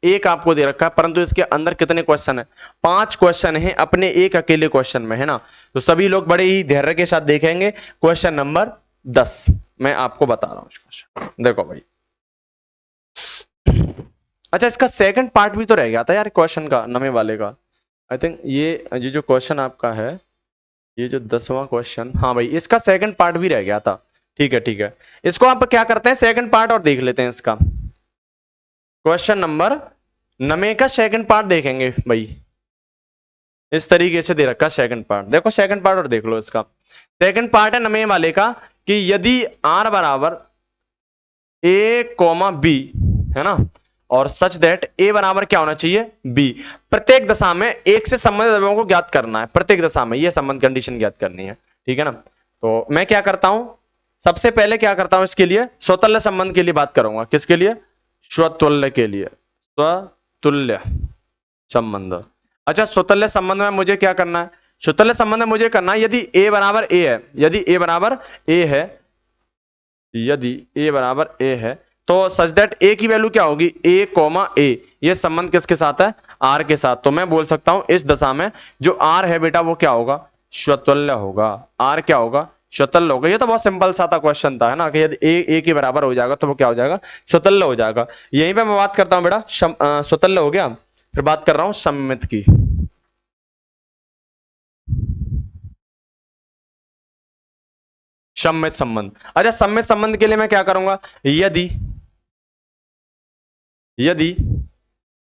एक आपको दे रखा है, परंतु इसके अंदर कितने क्वेश्चन है, 5 क्वेश्चन है अपने एक अकेले क्वेश्चन में, है ना। तो सभी लोग बड़े ही धैर्य के साथ देखेंगे। क्वेश्चन नंबर 10 मैं आपको बता रहा हूं क्वेश्चन, देखो भाई। अच्छा, इसका सेकंड पार्ट भी तो रह गया था यार क्वेश्चन का, नवे वाले का। आई थिंक ये जो क्वेश्चन आपका है, ये जो 10वां क्वेश्चन, हाँ भाई इसका सेकंड पार्ट भी रह गया था। ठीक है ठीक है, इसको आप क्या करते हैं, सेकंड पार्ट और देख लेते हैं इसका। क्वेश्चन नंबर 9 का सेकंड पार्ट देखेंगे भाई। इस तरीके से दे रखा सेकंड पार्ट, देखो सेकंड पार्ट और देख लो इसका। सेकंड पार्ट है 9 वाले का कि यदि r बराबर a कॉमा b है ना, और सच दैट a बराबर क्या होना चाहिए, b, प्रत्येक दशा में एक से संबंधित अवयवों को ज्ञात करना है, प्रत्येक दशा में ये संबंध कंडीशन ज्ञात करनी है। ठीक है ना, तो मैं क्या करता हूं, सबसे पहले क्या करता हूं, इसके लिए स्वतुल्य संबंध के लिए बात करूंगा। किसके लिए, स्वतुल्य के लिए, स्वतुल्य संबंध। अच्छा, स्वतुल्य संबंध में मुझे क्या करना है, स्वतुल्य संबंध में मुझे करना है यदि a बराबर a है, यदि a बराबर a है, यदि a बराबर a है तो सच दैट a की वैल्यू क्या होगी, a कॉमा a, ये संबंध किसके साथ है, r के साथ। तो मैं बोल सकता हूं इस दशा में जो r है बेटा वो क्या होगा, स्वतुल्य होगा। r क्या होगा, स्वतुल्य होगा। ये तो बहुत सिंपल सा था क्वेश्चन था, है ना, कि यदि a के बराबर हो जाएगा तो वो क्या हो जाएगा, स्वतुल्य हो जाएगा। यहीं पे मैं बात करता हूं बेटा, स्वतुल्य हो गया, फिर बात कर रहा हूं सम्मित की। सम्मित संबंध। अच्छा, सम्मित संबंध के लिए मैं क्या करूंगा, यदि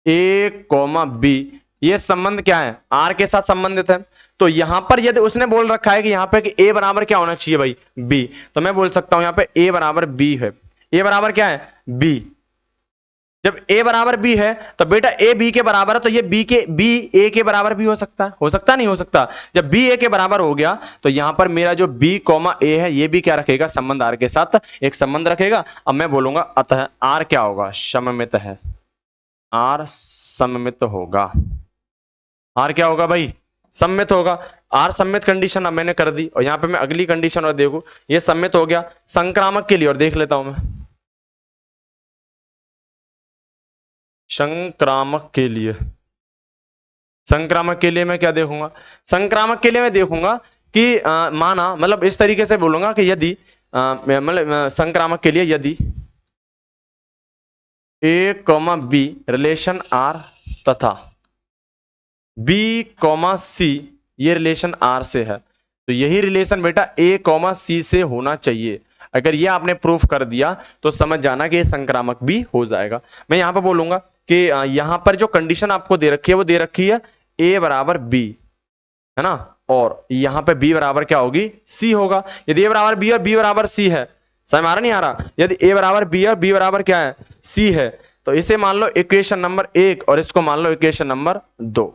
a कॉमा b ये संबंध क्या है, r के साथ संबंधित है, तो यहां पर यदि उसने बोल रखा है कि यहां पे कि a बराबर क्या होना चाहिए भाई, b, तो मैं बोल सकता हूं यहां पे a बराबर b है। a बराबर क्या है, b। जब a बराबर b है तो बेटा a b के बराबर है, तो ये b a के बराबर भी हो सकता है, हो सकता नहीं हो सकता। जब b a के बराबर हो गया तो यहां पर मेरा जो b कॉमा a है ये भी क्या रखेगा, संबंध r के साथ एक संबंध रखेगा। अब मैं बोलूंगा अतः r क्या होगा, सममित है, r सममित होगा। r क्या होगा भाई, सम्मित होगा। r सम्मित कंडीशन अब मैंने कर दी, और यहां पे मैं अगली कंडीशन और देखू, ये सम्मित हो गया। संक्रामक के लिए और देख लेता हूं मैं, संक्रामक के लिए, संक्रामक के लिए मैं क्या देखूंगा, संक्रामक के लिए मैं देखूंगा कि माना मतलब इस तरीके से बोलूंगा कि यदि मतलब संक्रामक के लिए यदि ए कॉमा बी रिलेशन आर तथा बी कॉमा सी ये रिलेशन आर से है, तो यही रिलेशन बेटा ए कॉमा सी से होना चाहिए। अगर ये आपने प्रूफ कर दिया तो समझ जाना कि ये संक्रामक भी हो जाएगा। मैं यहां पर बोलूंगा कि यहां पर जो कंडीशन आपको दे रखी है वो दे रखी है ए बराबर बी, है ना, और यहां पे बी बराबर क्या होगी, सी होगा। यदि ए बराबर बी और बी बराबर सी है, समझ आ रहा नहीं आ रहा, यदि ए बराबर बी और बी बराबर क्या है, सी है, तो इसे मान लो इक्वेशन नंबर 1 और इसको मान लो इक्वेशन नंबर 2।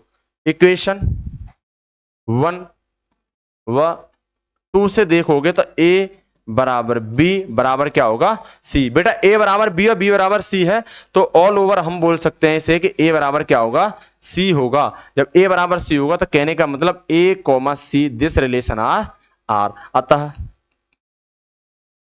इक्वेशन 1 व 2 से देखोगे तो ए बराबर बी बराबर क्या होगा, सी। बेटा ए बराबर बी और बी बराबर सी है तो ऑल ओवर हम बोल सकते हैं इसे कि ए बराबर क्या होगा, सी होगा। जब ए बराबर सी होगा तो कहने का मतलब a comma c this relation R R, अतः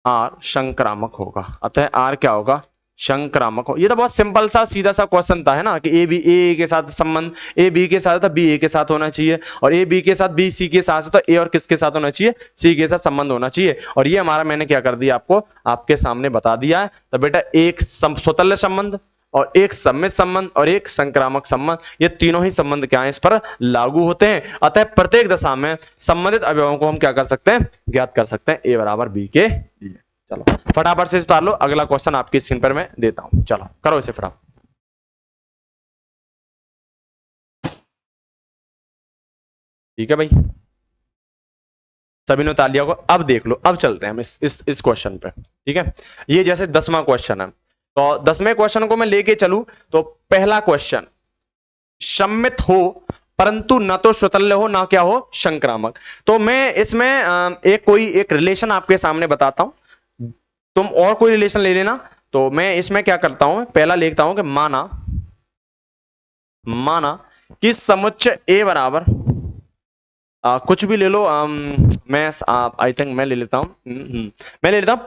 आर संक्रामक होगा। अतः आर क्या होगा, संक्रामक हो। ये तो बहुत सिंपल सा सीधा सा क्वेश्चन था, है ना, कि ए बी ए के साथ संबंध, ए बी के साथ तो बी ए के साथ होना चाहिए, और ए बी के साथ बी सी के साथ तो ए और किसके साथ होना चाहिए, सी के साथ संबंध होना चाहिए। और ये हमारा मैंने क्या कर दिया, आपको आपके सामने बता दिया है। तो बेटा एक स्वतंत्र संबंध और एक सम्मित संबंध और एक संक्रामक संबंध, ये तीनों ही संबंध क्या है, इस पर लागू होते हैं। अतः प्रत्येक दशा में संबंधित अवयवों को हम क्या कर सकते हैं, ज्ञात कर सकते हैं ए बराबर बी के लिए। चलो फटाफट से उतार लो, अगला क्वेश्चन आपकी स्क्रीन पर मैं देता हूं, चलो करो इसे फटाफट। ठीक है भाई, सभी ने उतार लिया होगा। अब देख लो, अब चलते हैं हम इस क्वेश्चन पे। ठीक है, ये जैसे 10वां क्वेश्चन है, तो 10वें क्वेश्चन को मैं लेके चलूं तो पहला क्वेश्चन सम्मित हो परंतु न तो स्वतंत्र हो ना क्या हो, संक्रामक। तो मैं इसमें एक रिलेशन आपके सामने बताता हूं, तुम और कोई रिलेशन ले लेना। तो मैं इसमें क्या करता हूं, पहला लिखता हूं कि माना कि समुच्चय ए बराबर कुछ भी ले लो, मैं आई थिंक मैं ले लेता हूं, मैं ले लेता हूं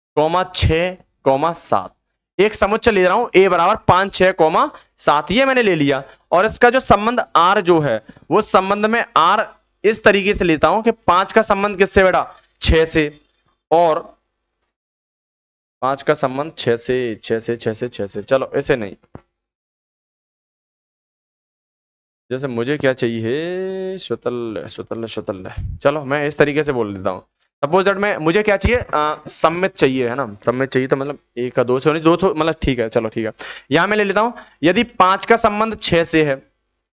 5,6,7। एक समुच्चय ले रहा हूं ए बराबर 5,6,7, ये मैंने ले लिया। और इसका जो संबंध आर जो है, वो संबंध में आर इस तरीके से लेता हूं कि 5 का संबंध किससे बेटा, 6 से, और 5 का संबंध 6 से। चलो ऐसे नहीं, जैसे मुझे क्या चाहिए, स्वतंत्र। चलो मैं इस तरीके से बोल देता हूं। सपोज दैट मैं, मुझे क्या चाहिए, सम्मित चाहिए, है ना, सम्मित चाहिए तो मतलब एक का 2 से होनी, 2 तो मतलब ठीक है, चलो ठीक है। यहां मैं ले लेता हूं, यदि 5 का संबंध 6 से है,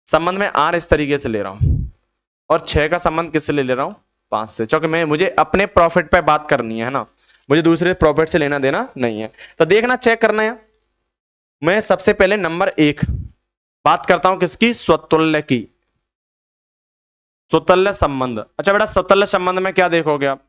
संबंध में आर इस तरीके से ले रहा हूं, और 6 का संबंध किससे ले रहा हूं, 5 से, क्योंकि मैं मुझे अपने प्रॉफिट पे बात करनी है ना, मुझे दूसरे प्रॉफिट से लेना देना नहीं है। तो देखना, चेक करना है। मैं सबसे पहले नंबर 1 बात करता हूं किसकी, स्वतुल्य की, स्वतुल्य संबंध। अच्छा बेटा, स्वतुल्य संबंध में क्या देखोगे आप,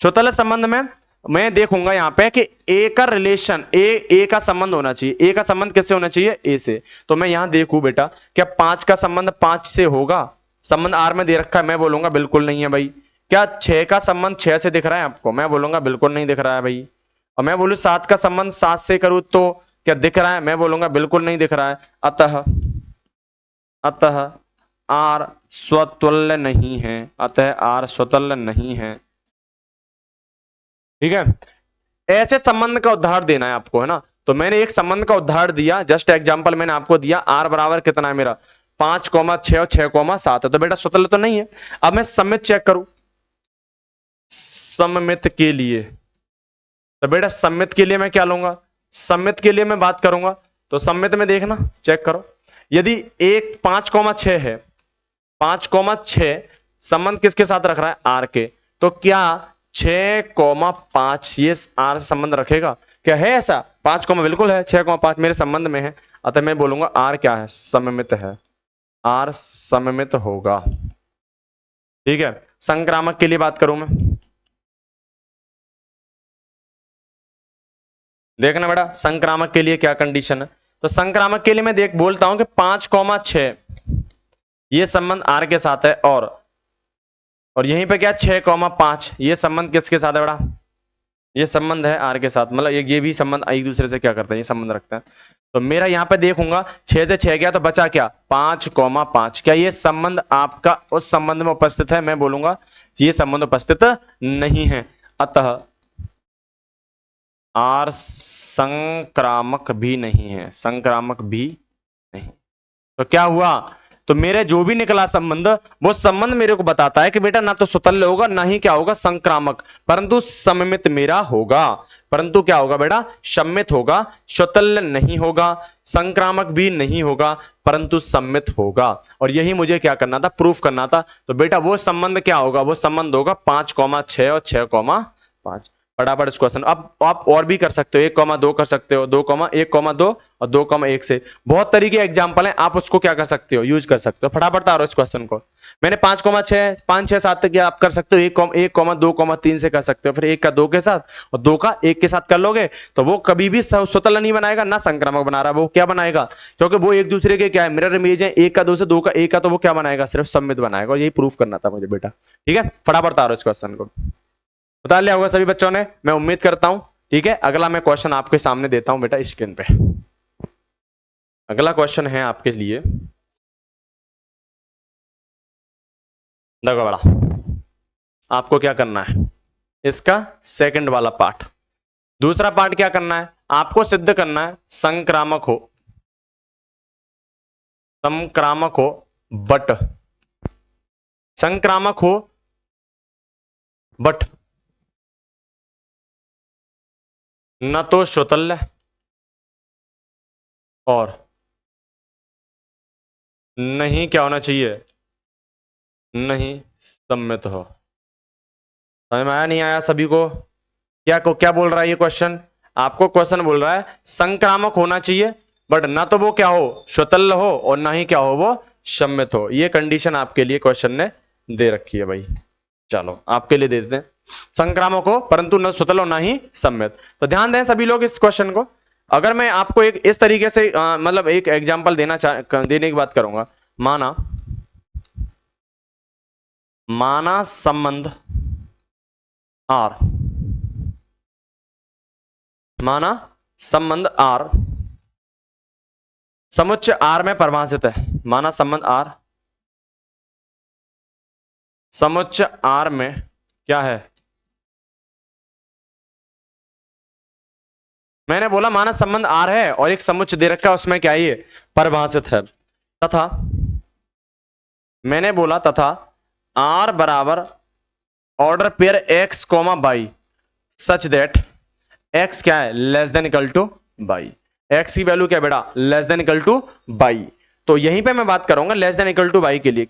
स्वतुल्य संबंध में मैं देखूंगा यहां पे कि ए का रिलेशन, ए का संबंध होना चाहिए। ए का संबंध किससे होना चाहिए, ए से। तो मैं यहां देखूं बेटा, क्या 5 का संबंध 5 से होगा, संबंध आर में दे रखा है, मैं बोलूंगा बिल्कुल नहीं है भाई। क्या 6 का संबंध 6 से दिख रहा है आपको, मैं बोलूंगा बिल्कुल नहीं दिख रहा है भाई। और मैं बोलूं 7 का संबंध 7 से करूं तो क्या दिख रहा है, मैं बोलूंगा बिल्कुल नहीं दिख रहा है। अतः आर स्वतुल्य नहीं है, अतः आर स्वतुल्य नहीं है। ठीक है, ऐसे संबंध का उदाहरण देना है आपको, है ना। तो मैंने एक संबंध का उदाहरण दिया, जस्ट एग्जांपल मैंने आपको दिया, आर बराबर कितना है मेरा, 5,6 और 6,7 है, तो बेटा स्वतंत्र तो नहीं है। अब मैं सम्मित चेक करूं, सम्मित के लिए, तो बेटा सम्मित के लिए मैं क्या लूंगा, सम्मित के लिए मैं बात करूंगा, तो सम्मित में देखना, चेक करो, यदि एक 5,6 है, 5,6 संबंध किसके साथ रख रहा है, आर के, तो क्या 6,5 ये आर से संबंध रखेगा, क्या है ऐसा, 5, बिल्कुल है, 6,5 मेरे संबंध में है। अतः मैं बोलूंगा आर क्या है, सममित है, आर सममित होगा। ठीक है, संक्रामक के लिए बात करूं मैं, देखना बेटा संक्रामक के लिए क्या कंडीशन है। तो संक्रामक के लिए मैं बोलता हूं कि 5,6 ये संबंध आर के साथ है, और यहीं पे क्या 6,5 ये संबंध किसके साथ है बेटा, ये संबंध है आर के साथ, मतलब ये भी संबंध एक दूसरे से क्या करते हैं, ये संबंध रखते हैं। तो मेरा यहाँ पे देखूंगा 6 से 6 गया तो बचा क्या 5,5। क्या ये संबंध आपका उस संबंध में उपस्थित है? मैं बोलूंगा ये संबंध उपस्थित नहीं है, अतः आर संक्रामक भी नहीं है, संक्रामक भी नहीं। तो क्या हुआ, तो मेरे जो भी निकला संबंध, वो संबंध मेरे को बताता है कि बेटा ना तो सुतल्य होगा ना ही क्या होगा संक्रामक, परंतु सममित मेरा होगा। परंतु क्या होगा बेटा, सम्मित होगा, सुतल्य नहीं होगा, संक्रामक भी नहीं होगा, परंतु सम्मित होगा। और यही मुझे क्या करना था, प्रूफ करना था। तो बेटा वो संबंध क्या होगा, वो संबंध होगा 5,6 और 6,5। फटाफट इस क्वेश्चन, अब आप और भी कर सकते हो, 1,2 कर सकते हो, 2,1,2 और 2,1 से बहुत तरीके एग्जांपल हैं, आप उसको क्या कर सकते हो, यूज कर सकते हो। फटाफट तारो इस क्वेश्चन को। मैंने 5,6 5 6 7 तक आप कर सकते हो, 1,2,3 से कर सकते हो, फिर 1 का 2 के साथ और 2 का 1 के साथ कर लोगे तो वो कभी भी स्वतंत्र नहीं बनाएगा, ना संक्रामक बना रहा, वो क्या बनाएगा, क्योंकि वो एक दूसरे के क्या है, मिरर इमेज है। 1 का 2 से 2 का 1 का, तो वो क्या बनाएगा, सिर्फ सम्मित बनाएगा। और यही प्रूफ करना था मुझे बेटा, ठीक है। फटाफट तारो इस क्वेश्चन को। बता लिया होगा सभी बच्चों ने, मैं उम्मीद करता हूं, ठीक है। अगला मैं क्वेश्चन आपके सामने देता हूं बेटा स्क्रीन पे। अगला क्वेश्चन है आपके लिए, देखो बड़ा, आपको क्या करना है, इसका सेकंड वाला पार्ट। दूसरा पार्ट क्या करना है, आपको सिद्ध करना है संक्रामक हो, संक्रामक हो बट, संक्रामक हो बट न तो श्रुतल्य और नहीं क्या होना चाहिए, नहीं सम्मित हो। समझ में आया नहीं आया सभी को? क्या बोल रहा है ये क्वेश्चन, आपको क्वेश्चन बोल रहा है संक्रामक होना चाहिए बट ना तो वो क्या हो, श्रुतल्य हो, और ना ही क्या हो वो सम्मित हो। ये कंडीशन आपके लिए क्वेश्चन ने दे रखी है भाई। चलो आपके लिए दे देते हैं, संक्रामक हो परंतु न श्रुतल्य हो ना ही सम्मित। तो ध्यान दें सभी लोग इस क्वेश्चन को। अगर मैं आपको एक इस तरीके से मतलब एक एग्जांपल देने की बात करूंगा, माना संबंध आर, माना संबंध आर समुच्चय आर में परिभाषित है, माना संबंध आर समुच्चय आर में क्या है, मैंने बोला माना संबंध आर है और एक समुच्चय दे रखा है उसमें क्या है, ये परिभाषित है। तथा मैंने बोला तथा आर बराबर order pair x comma by such that x क्या है, less than equal to by. X की वैल्यू क्या है बेटा, less than equal to Y. तो यहीं पे मैं बात करूंगा less than equal to by के लिए।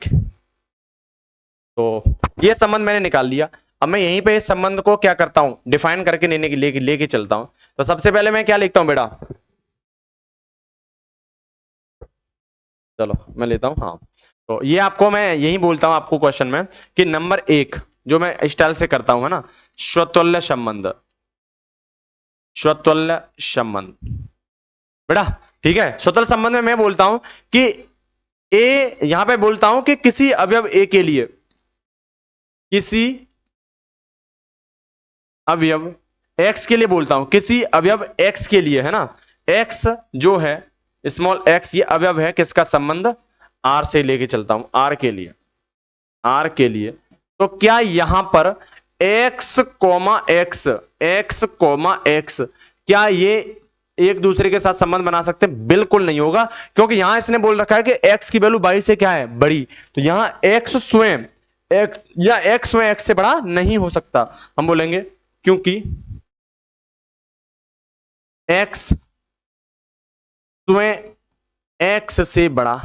तो ये संबंध मैंने निकाल लिया। अब मैं यहीं पे इस संबंध को क्या करता हूं, डिफाइन करके लेके चलता हूं। तो सबसे पहले मैं क्या लिखता हूं बेटा, चलो मैं लेता हूं, हाँ। तो ये आपको मैं यही बोलता हूं आपको क्वेश्चन में कि नंबर 1 जो मैं स्टाइल से करता हूं है ना, स्वतुल्य संबंध, स्वतुल्य संबंध बेटा, ठीक है। स्वतुल्य संबंध में मैं बोलता हूं कि ए, यहां पे बोलता हूं कि किसी अवयव ए के लिए, किसी अवयव एक्स के लिए बोलता हूं, किसी अवयव एक्स के लिए है ना, एक्स जो है स्मॉल एक्स, ये अवयव है किसका, संबंध आर से लेके चलता हूं, आर के लिए, आर के लिए। तो क्या यहां पर X comma X, X comma X, क्या ये एक दूसरे के साथ संबंध बना सकते हैं? बिल्कुल नहीं होगा, क्योंकि यहां इसने बोल रखा है कि एक्स की वैल्यू 22 से क्या है, बड़ी। तो यहां एक्स स्वयं एक्स या एक्स स्वयं एक्स से बड़ा नहीं हो सकता। हम बोलेंगे क्योंकि एक्स स्वयं एक्स से बड़ा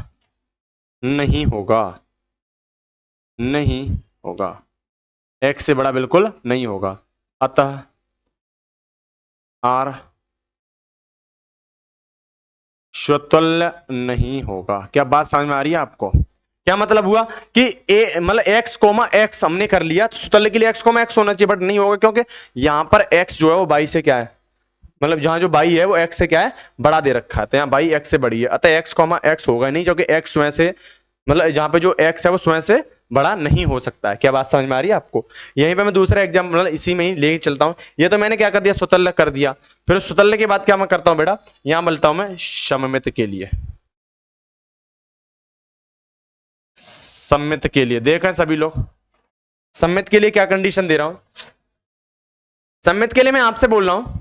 नहीं होगा, नहीं होगा, एक्स से बड़ा बिल्कुल नहीं होगा। अतः आर स्वतुल्य नहीं होगा। क्या बात समझ में आ रही है आपको? क्या मतलब हुआ कि ए मतलब एक्स कोमा एक्स हमने कर लिया, तो स्वतुल्य के लिए एक्स कोमा एक्स होना चाहिए, बट नहीं होगा क्योंकि यहां पर एक्स जो है वो बाई से क्या है, मतलब जहां जो बाई है वो एक्स से क्या है, बड़ा दे रखा है, तो यहाँ बाई एक्स से बड़ी है, अतः एक्स कोमा एक्स होगा नहीं, क्योंकि एक्स स्वयं से मतलब जहां पे जो एक्स है वो स्वयं से बड़ा नहीं हो सकता है। क्या बात समझ में आ रही है आपको? यहीं पे मैं दूसरा एग्जाम्पल इसी में ही लेके चलता हूं। ये तो मैंने क्या कर दिया, सुतल्य कर दिया। फिर सुतल्य के बाद क्या मैं करता हूं बेटा, यहां बोलता हूं मैं सममित के लिए। सम्मित के लिए देखा सभी लोग, सम्मित के लिए क्या कंडीशन दे रहा हूं? सम्मित के लिए मैं आपसे बोल रहा हूं,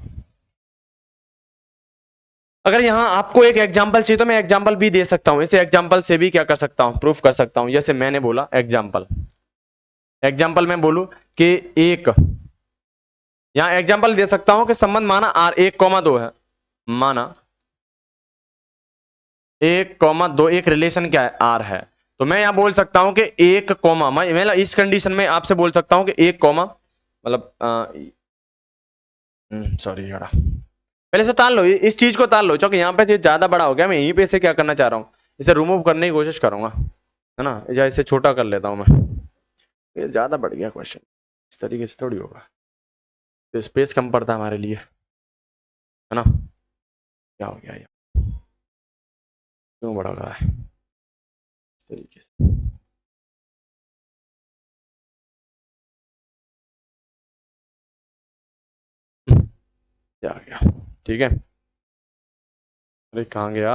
अगर यहां आपको एक एग्जांपल चाहिए तो मैं एग्जांपल भी दे सकता हूं। इसे एग्जांपल से भी क्या कर सकता हूं, प्रूफ कर सकता हूं। जैसे मैंने बोला एग्जांपल, एग्जांपल में बोलूं कि एक, यहां एग्जांपल दे सकता हूं कि संबंध माना आर 1,2 है, माना 1,2 एक रिलेशन क्या है, आर है। तो मैं यहां बोल सकता हूं कि 1, मैं इस कंडीशन में आपसे बोल सकता हूं कि 1, मतलब सॉरी यार, पहले से ताल लो, इस चीज को ताल लो, क्योंकि यहाँ पे ज्यादा बड़ा हो गया। मैं यहीं पे इसे क्या करना चाह रहा हूँ, इसे रिमूव करने की कोशिश करूंगा, है ना, या इसे छोटा कर लेता हूं मैं। ये ज्यादा बढ़ गया क्वेश्चन, इस तरीके से थोड़ी होगा, तो स्पेस कम पड़ता है हमारे लिए, है ना। क्या हो गया ये, क्यों बड़ा हो रहा है इस तरीके से? क्या आ गया, ठीक है। अरे कहाँ गया,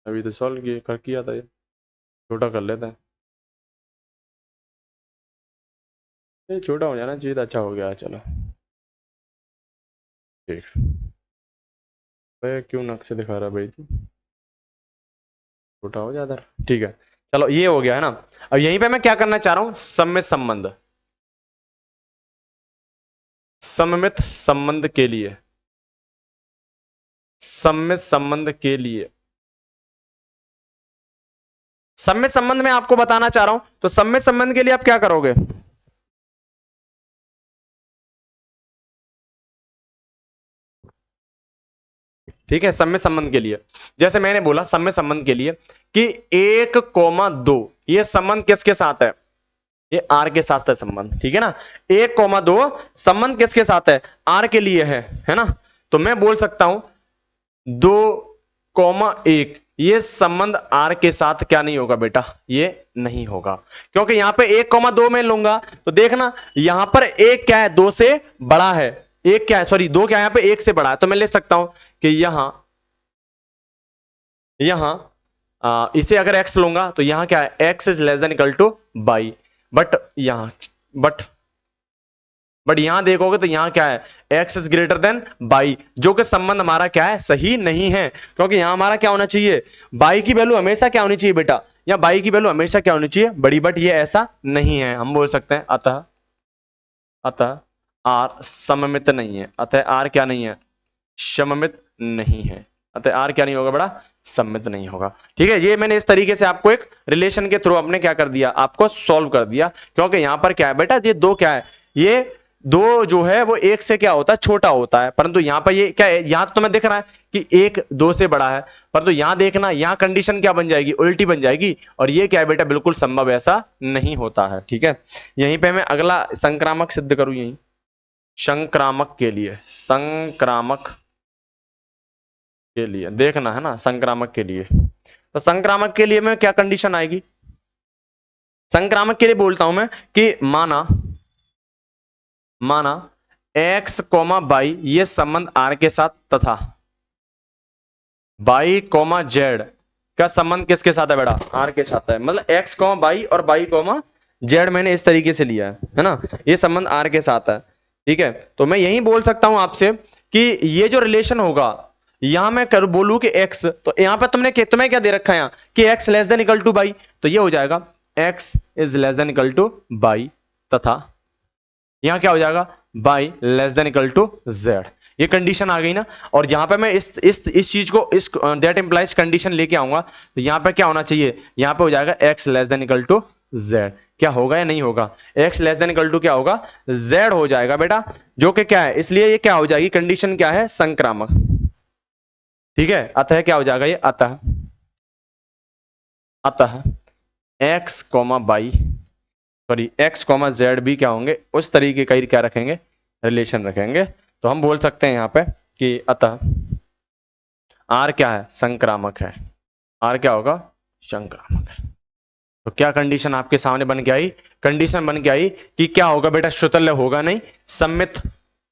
अभी तो सॉल्व किया था ये, छोटा कर लेते हैं। ये छोटा हो जाना चाहिए था, अच्छा हो गया, चलो ठीक। क्यों नक्शे दिखा रहा भाई तू, छोटा हो जाता, ठीक है। चलो ये हो गया है ना। अब यहीं पे मैं क्या करना चाह रहा हूं, सममित संबंध, सममित संबंध के लिए, सममित संबंध के लिए, सममित संबंध में आपको बताना चाह रहा हूं। तो सममित संबंध के लिए आप क्या करोगे, ठीक है। सम्य संबंध के लिए, जैसे मैंने बोला सम्य संबंध के लिए कि 1,2 ये संबंध किसके साथ है, ये आर के साथ है संबंध, ठीक है ना। 1,2 संबंध किसके साथ है, आर के लिए है ना। तो मैं बोल सकता हूं 2,1 ये संबंध आर के साथ क्या नहीं होगा बेटा, ये नहीं होगा, क्योंकि यहां पे 1,2 में लूंगा तो देखना यहां पर एक क्या है, 2 से बड़ा है, एक क्या है, सॉरी 2 क्या है, यहां पे 1 से बड़ा है। तो मैं ले सकता हूं कि यहां यहां इसे अगर x लूंगा तो यहां क्या है, x is less than equal to by, but यहां बट बट यहां देखोगे तो यहां क्या है, x is greater than by, जो कि संबंध हमारा क्या है, सही नहीं है। क्योंकि यहां हमारा क्या होना चाहिए, बाई की वैल्यू हमेशा क्या होनी चाहिए बेटा, या बाई की वैल्यू हमेशा क्या होनी चाहिए, बड़ी, बट ये ऐसा नहीं है। हम बोल सकते हैं अतः अतः आर सममित नहीं है, अतः आर क्या नहीं है, सममित नहीं है, अतः आर क्या नहीं होगा बड़ा, सम्मित नहीं होगा, ठीक है। ये मैंने इस तरीके से आपको एक रिलेशन के थ्रू अपने क्या कर दिया, आपको सॉल्व कर दिया। क्योंकि यहां पर क्या है बेटा, ये 2 क्या है, ये 2 जो है वो 1 से क्या होता है, छोटा होता है, परंतु यहां पर ये क्या है, यहां तो तुम्हें दिख रहा है कि 1 2 से बड़ा है, परंतु यहां देखना, यहां कंडीशन क्या बन जाएगी, उल्टी बन जाएगी, और ये क्या है बेटा, बिल्कुल संभव ऐसा नहीं होता है, ठीक है। यहीं पर मैं अगला संक्रामक सिद्ध करूं, यहीं संक्रामक के लिए, संक्रामक के लिए देखना है ना, संक्रामक के लिए, तो संक्रामक के लिए में क्या कंडीशन आएगी, संक्रामक के लिए बोलता हूं मैं कि माना x कोमा बाई ये संबंध r के साथ, तथा बाई कोमा जेड का संबंध किसके साथ है बेटा, r के साथ है। मतलब x कोमा बाई और बाई कोमा जेड मैंने इस तरीके से लिया है ना, ये संबंध r के साथ है, ठीक है। तो मैं यही बोल सकता हूं आपसे कि ये जो रिलेशन होगा, यहां मैं कर बोलूं कि x, तो यहां पर तुम्हें क्या दे रखा है यहाँ कि x less than equal to Y, तो ये हो जाएगा x is less than equal to Y, तथा यहां क्या हो जाएगा, Y less than equal to Z. ये कंडीशन आ गई ना। और यहां पे मैं इस चीज को, इस दैट इंप्लाइज कंडीशन लेके आऊंगा, तो यहां पे क्या होना चाहिए, यहां पे हो जाएगा x less than equal to Z. क्या होगा या नहीं होगा, x less than equal to क्या होगा, z हो जाएगा बेटा, जो कि क्या है, इसलिए ये क्या हो जाएगी, कंडीशन क्या है, संक्रामक, ठीक है। अतः क्या हो जाएगा ये, अतः x comma by, sorry x comma Z भी क्या होंगे, उस तरीके का ही क्या रखेंगे, रिलेशन रखेंगे। तो हम बोल सकते हैं यहां पे कि अतः r क्या है, संक्रामक है, आर क्या होगा, संक्रामक है। तो क्या कंडीशन आपके सामने बन के आई, कंडीशन बन के आई कि क्या होगा बेटा, श्रुतल्य होगा नहीं, सम्मित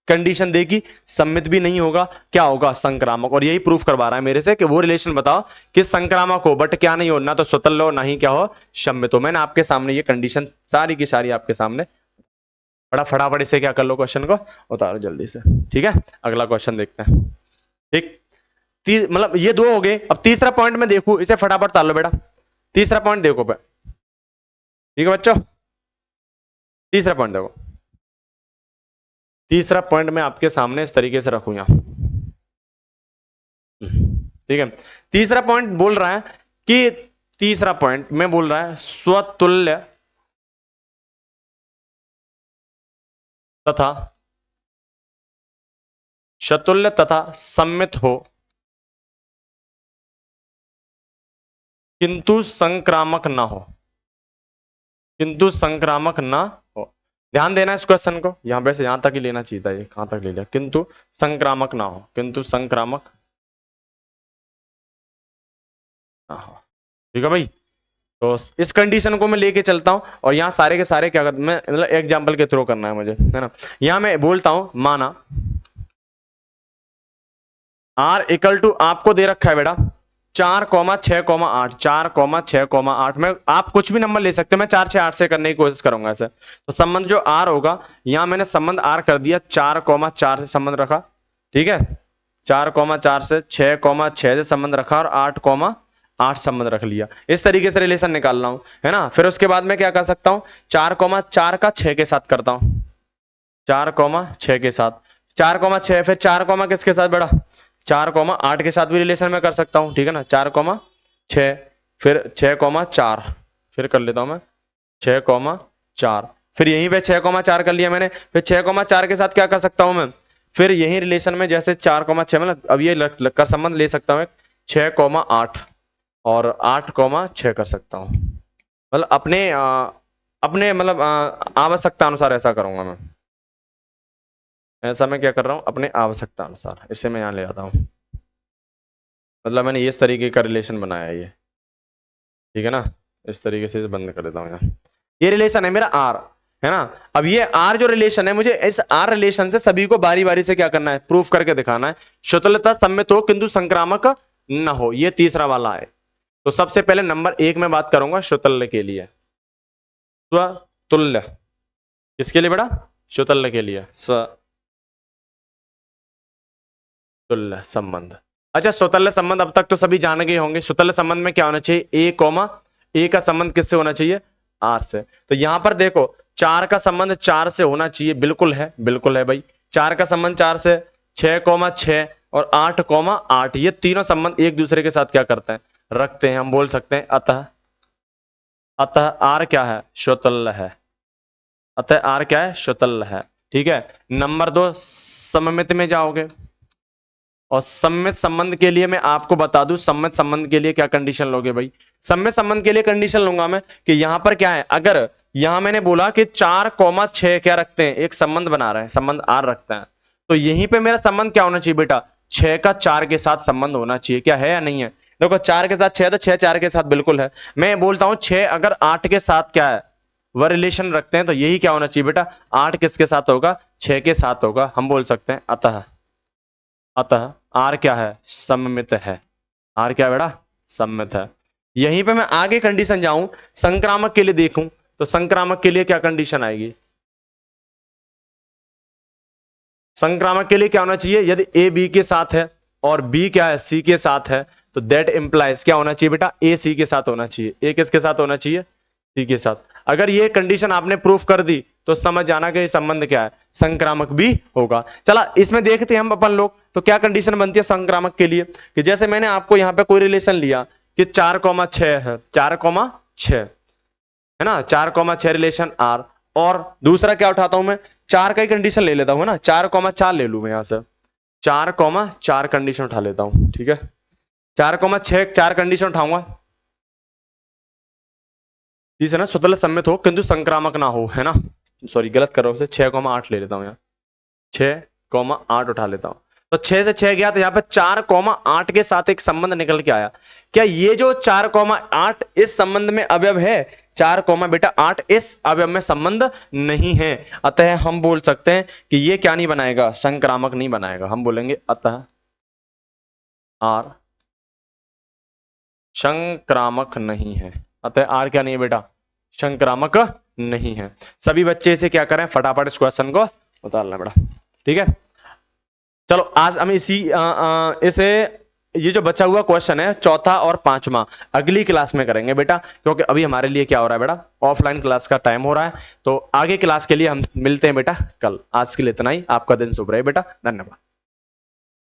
कंडीशन देगी, सम्मित भी नहीं होगा, क्या होगा, संक्रामक। और यही प्रूफ करवा रहा है मेरे से कि वो रिलेशन बताओ कि संक्रामक हो बट क्या नहीं हो, ना तो स्वतल्य हो ना ही क्या हो, सम्मित हो। मैंने आपके सामने ये कंडीशन सारी की सारी आपके सामने, बड़ा फटाफट इसे क्या कर लो, क्वेश्चन को उतारो जल्दी से। ठीक है, अगला क्वेश्चन देखते हैं। ठीक, मतलब ये दो हो गए। अब तीसरा पॉइंट में देखू, इसे फटाफट ताल लो बेटा। तीसरा पॉइंट देखो पे, ठीक है बच्चों, तीसरा पॉइंट देखो। तीसरा पॉइंट मैं आपके सामने इस तरीके से रखूं यहां, ठीक है। तीसरा पॉइंट बोल रहा है कि, तीसरा पॉइंट में बोल रहा है स्वतुल्य तथा शतुल्य तथा सम्मित हो किंतु संक्रामक ना हो, किंतु संक्रामक ना हो। ध्यान देना इस क्वेश्चन को, यहां पे से यहां तक ही लेना चाहिए था, ये कहां तक ले लिया, किंतु संक्रामक ना हो, किंतु संक्रामक ना हो। ठीक है भाई, तो इस कंडीशन को मैं लेके चलता हूं और यहां सारे के सारे क्या करते, मैं मतलब एग्जांपल के थ्रू करना है मुझे, है ना। यहां मैं बोलता हूं, माना R इक्वल टू आपको दे रखा है बेटा 4,6,8, 4,6,8 में आप कुछ भी नंबर ले सकते हो, मैं 4, 6, 8 से करने की कोशिश करूंगा इसे। तो संबंध जो R होगा, यहां मैंने संबंध R कर दिया, 4,4 से संबंध रखा, ठीक है, 4,4 से 6,6 से संबंध रखा और 8,8 संबंध रख लिया। इस तरीके से रिलेशन निकाल रहा हूं, है ना। फिर उसके बाद मैं क्या कर सकता हूं, 4,4 का 6 के साथ करता हूं, 4,6 के साथ, 4,6 फिर 4, किसके साथ बेटा, 4,8 के साथ भी रिलेशन में कर सकता हूं, ठीक है ना। 4,6 फिर 6,4 फिर कर लेता हूं मैं 6,4 फिर यहीं पे 6,4 कर लिया मैंने। फिर 6,4 के साथ क्या कर सकता हूं मैं, फिर यही रिलेशन में जैसे 4,6 मतलब अब ये कर संबंध ले सकता हूं 6,8 और 8,6 कर सकता हूं, मतलब अपने मतलब आवश्यकता अनुसार ऐसा करूंगा मैं। ऐसा मैं क्या कर रहा हूं, अपने आवश्यकता अनुसार इसे मैं यहां ले आता हूं, मतलब मैंने इस तरीके का रिलेशन बनाया है ये, ठीक है ना। इस तरीके से बंद कर देता हूं यहाँ, ये रिलेशन है मेरा आर, है ना। अब ये आर जो रिलेशन है, मुझे इस आर रिलेशन से सभी को बारी बारी से क्या करना है, प्रूफ करके दिखाना है। शुतलता सम्मित हो किंतु संक्रामक न हो, ये तीसरा वाला है। तो सबसे पहले नंबर 1 में बात करूंगा शुतल्य के लिए, स्वतुल्य किसके लिए बेटा, शुतल्य के लिए, स्वतुल्य संबंध। अच्छा, स्वतल्य संबंध अब तक तो सभी जान गए होंगे। स्वतल्य संबंध में क्या होना चाहिए, ए का संबंध किससे होना चाहिए, आर से। तो यहां पर देखो 4 का संबंध 4 से होना चाहिए, बिल्कुल है, बिल्कुल है भाई। 4 का संबंध 4 से, 6,6 और 8,8 ये तीनों संबंध एक दूसरे के साथ क्या करते हैं, रखते हैं। हम बोल सकते हैं अतः, अतः आर क्या है, स्वतल्य है, अतः आर क्या है, स्वतल्य है, ठीक है। नंबर 2, सममित में जाओगे और सम्मित संबंध के लिए मैं आपको बता दूं, सम्मित संबंध के लिए क्या कंडीशन लोगे भाई, सम्मित संबंध के लिए कंडीशन लूंगा मैं कि यहां पर क्या है, अगर यहां मैंने बोला कि 4,6 क्या रखते हैं, एक संबंध बना रहे हैं, संबंध आर रखते हैं, तो यहीं पे मेरा संबंध क्या होना चाहिए बेटा, 6 का 4 के साथ संबंध होना चाहिए, क्या है या नहीं है। देखो 4 के साथ 6 तो 6 4 के साथ बिल्कुल है। मैं बोलता हूं 6 अगर 8 के साथ क्या है, वह रिलेशन रखते हैं, तो यही क्या होना चाहिए बेटा, 8 किसके साथ होगा, 6 के साथ होगा। हम बोल सकते हैं अतः, अतः आर क्या है, सममित है, आर क्या बेटा, सममित है। यहीं पे मैं आगे कंडीशन जाऊं, संक्रामक के लिए देखूं, तो संक्रामक के लिए क्या कंडीशन आएगी, संक्रामक के लिए क्या होना चाहिए, यदि ए बी के साथ है और बी क्या है, सी के साथ है, तो दैट इंप्लाइज क्या होना चाहिए बेटा, ए सी के साथ होना चाहिए, ए किसके साथ होना चाहिए, सी के साथ। अगर ये कंडीशन आपने प्रूफ कर दी तो समझ जाना कि संबंध क्या है, संक्रामक भी होगा। चला इसमें देखते हैं हम अपन लोग, तो क्या कंडीशन बनती है संक्रामक के लिए, कि जैसे मैंने आपको यहां पे कोई रिलेशन लिया कि 4,6 है, 4,6 है ना, 4,6 रिलेशन आर, और दूसरा क्या उठाता हूं मैं, 4 का ही कंडीशन ले लेता हूं ना, 4,4 ले लू मैं यहां से, 4,4 कंडीशन उठा लेता हूं, ठीक है। 4,6 4 कंडीशन उठाऊंगा, ठीक है ना, स्वतंत्र सम्मित हो किंतु संक्रामक ना हो, है ना। सॉरी गलत कर रहा हूं, 6,8 ले लेता हूं यहाँ, 6,8 उठा लेता हूं। तो 6 से 6 गया तो यहाँ पे 4,8 के साथ एक संबंध निकल के आया। क्या ये जो 4,8 इस संबंध में अवयव है? 4,8 इस अवयव में संबंध नहीं है, अतः हम बोल सकते हैं कि ये क्या नहीं बनाएगा, संक्रामक नहीं बनाएगा। हम बोलेंगे अतः आर संक्रामक नहीं है। अतः आर क्या नहीं है बेटा, संक्रामक नहीं है। सभी बच्चे इसे क्या करें, फटाफट इस क्वेश्चन को उतारना बेटा, ठीक है। चलो आज हम इसे ये जो बचा हुआ क्वेश्चन है चौथा और पांचवा अगली क्लास में करेंगे बेटा, क्योंकि अभी हमारे लिए क्या हो रहा है बेटा, ऑफलाइन क्लास का टाइम हो रहा है। तो आगे क्लास के लिए हम मिलते हैं बेटा कल। आज के लिए इतना ही, आपका दिन शुभ रहे बेटा, धन्यवाद।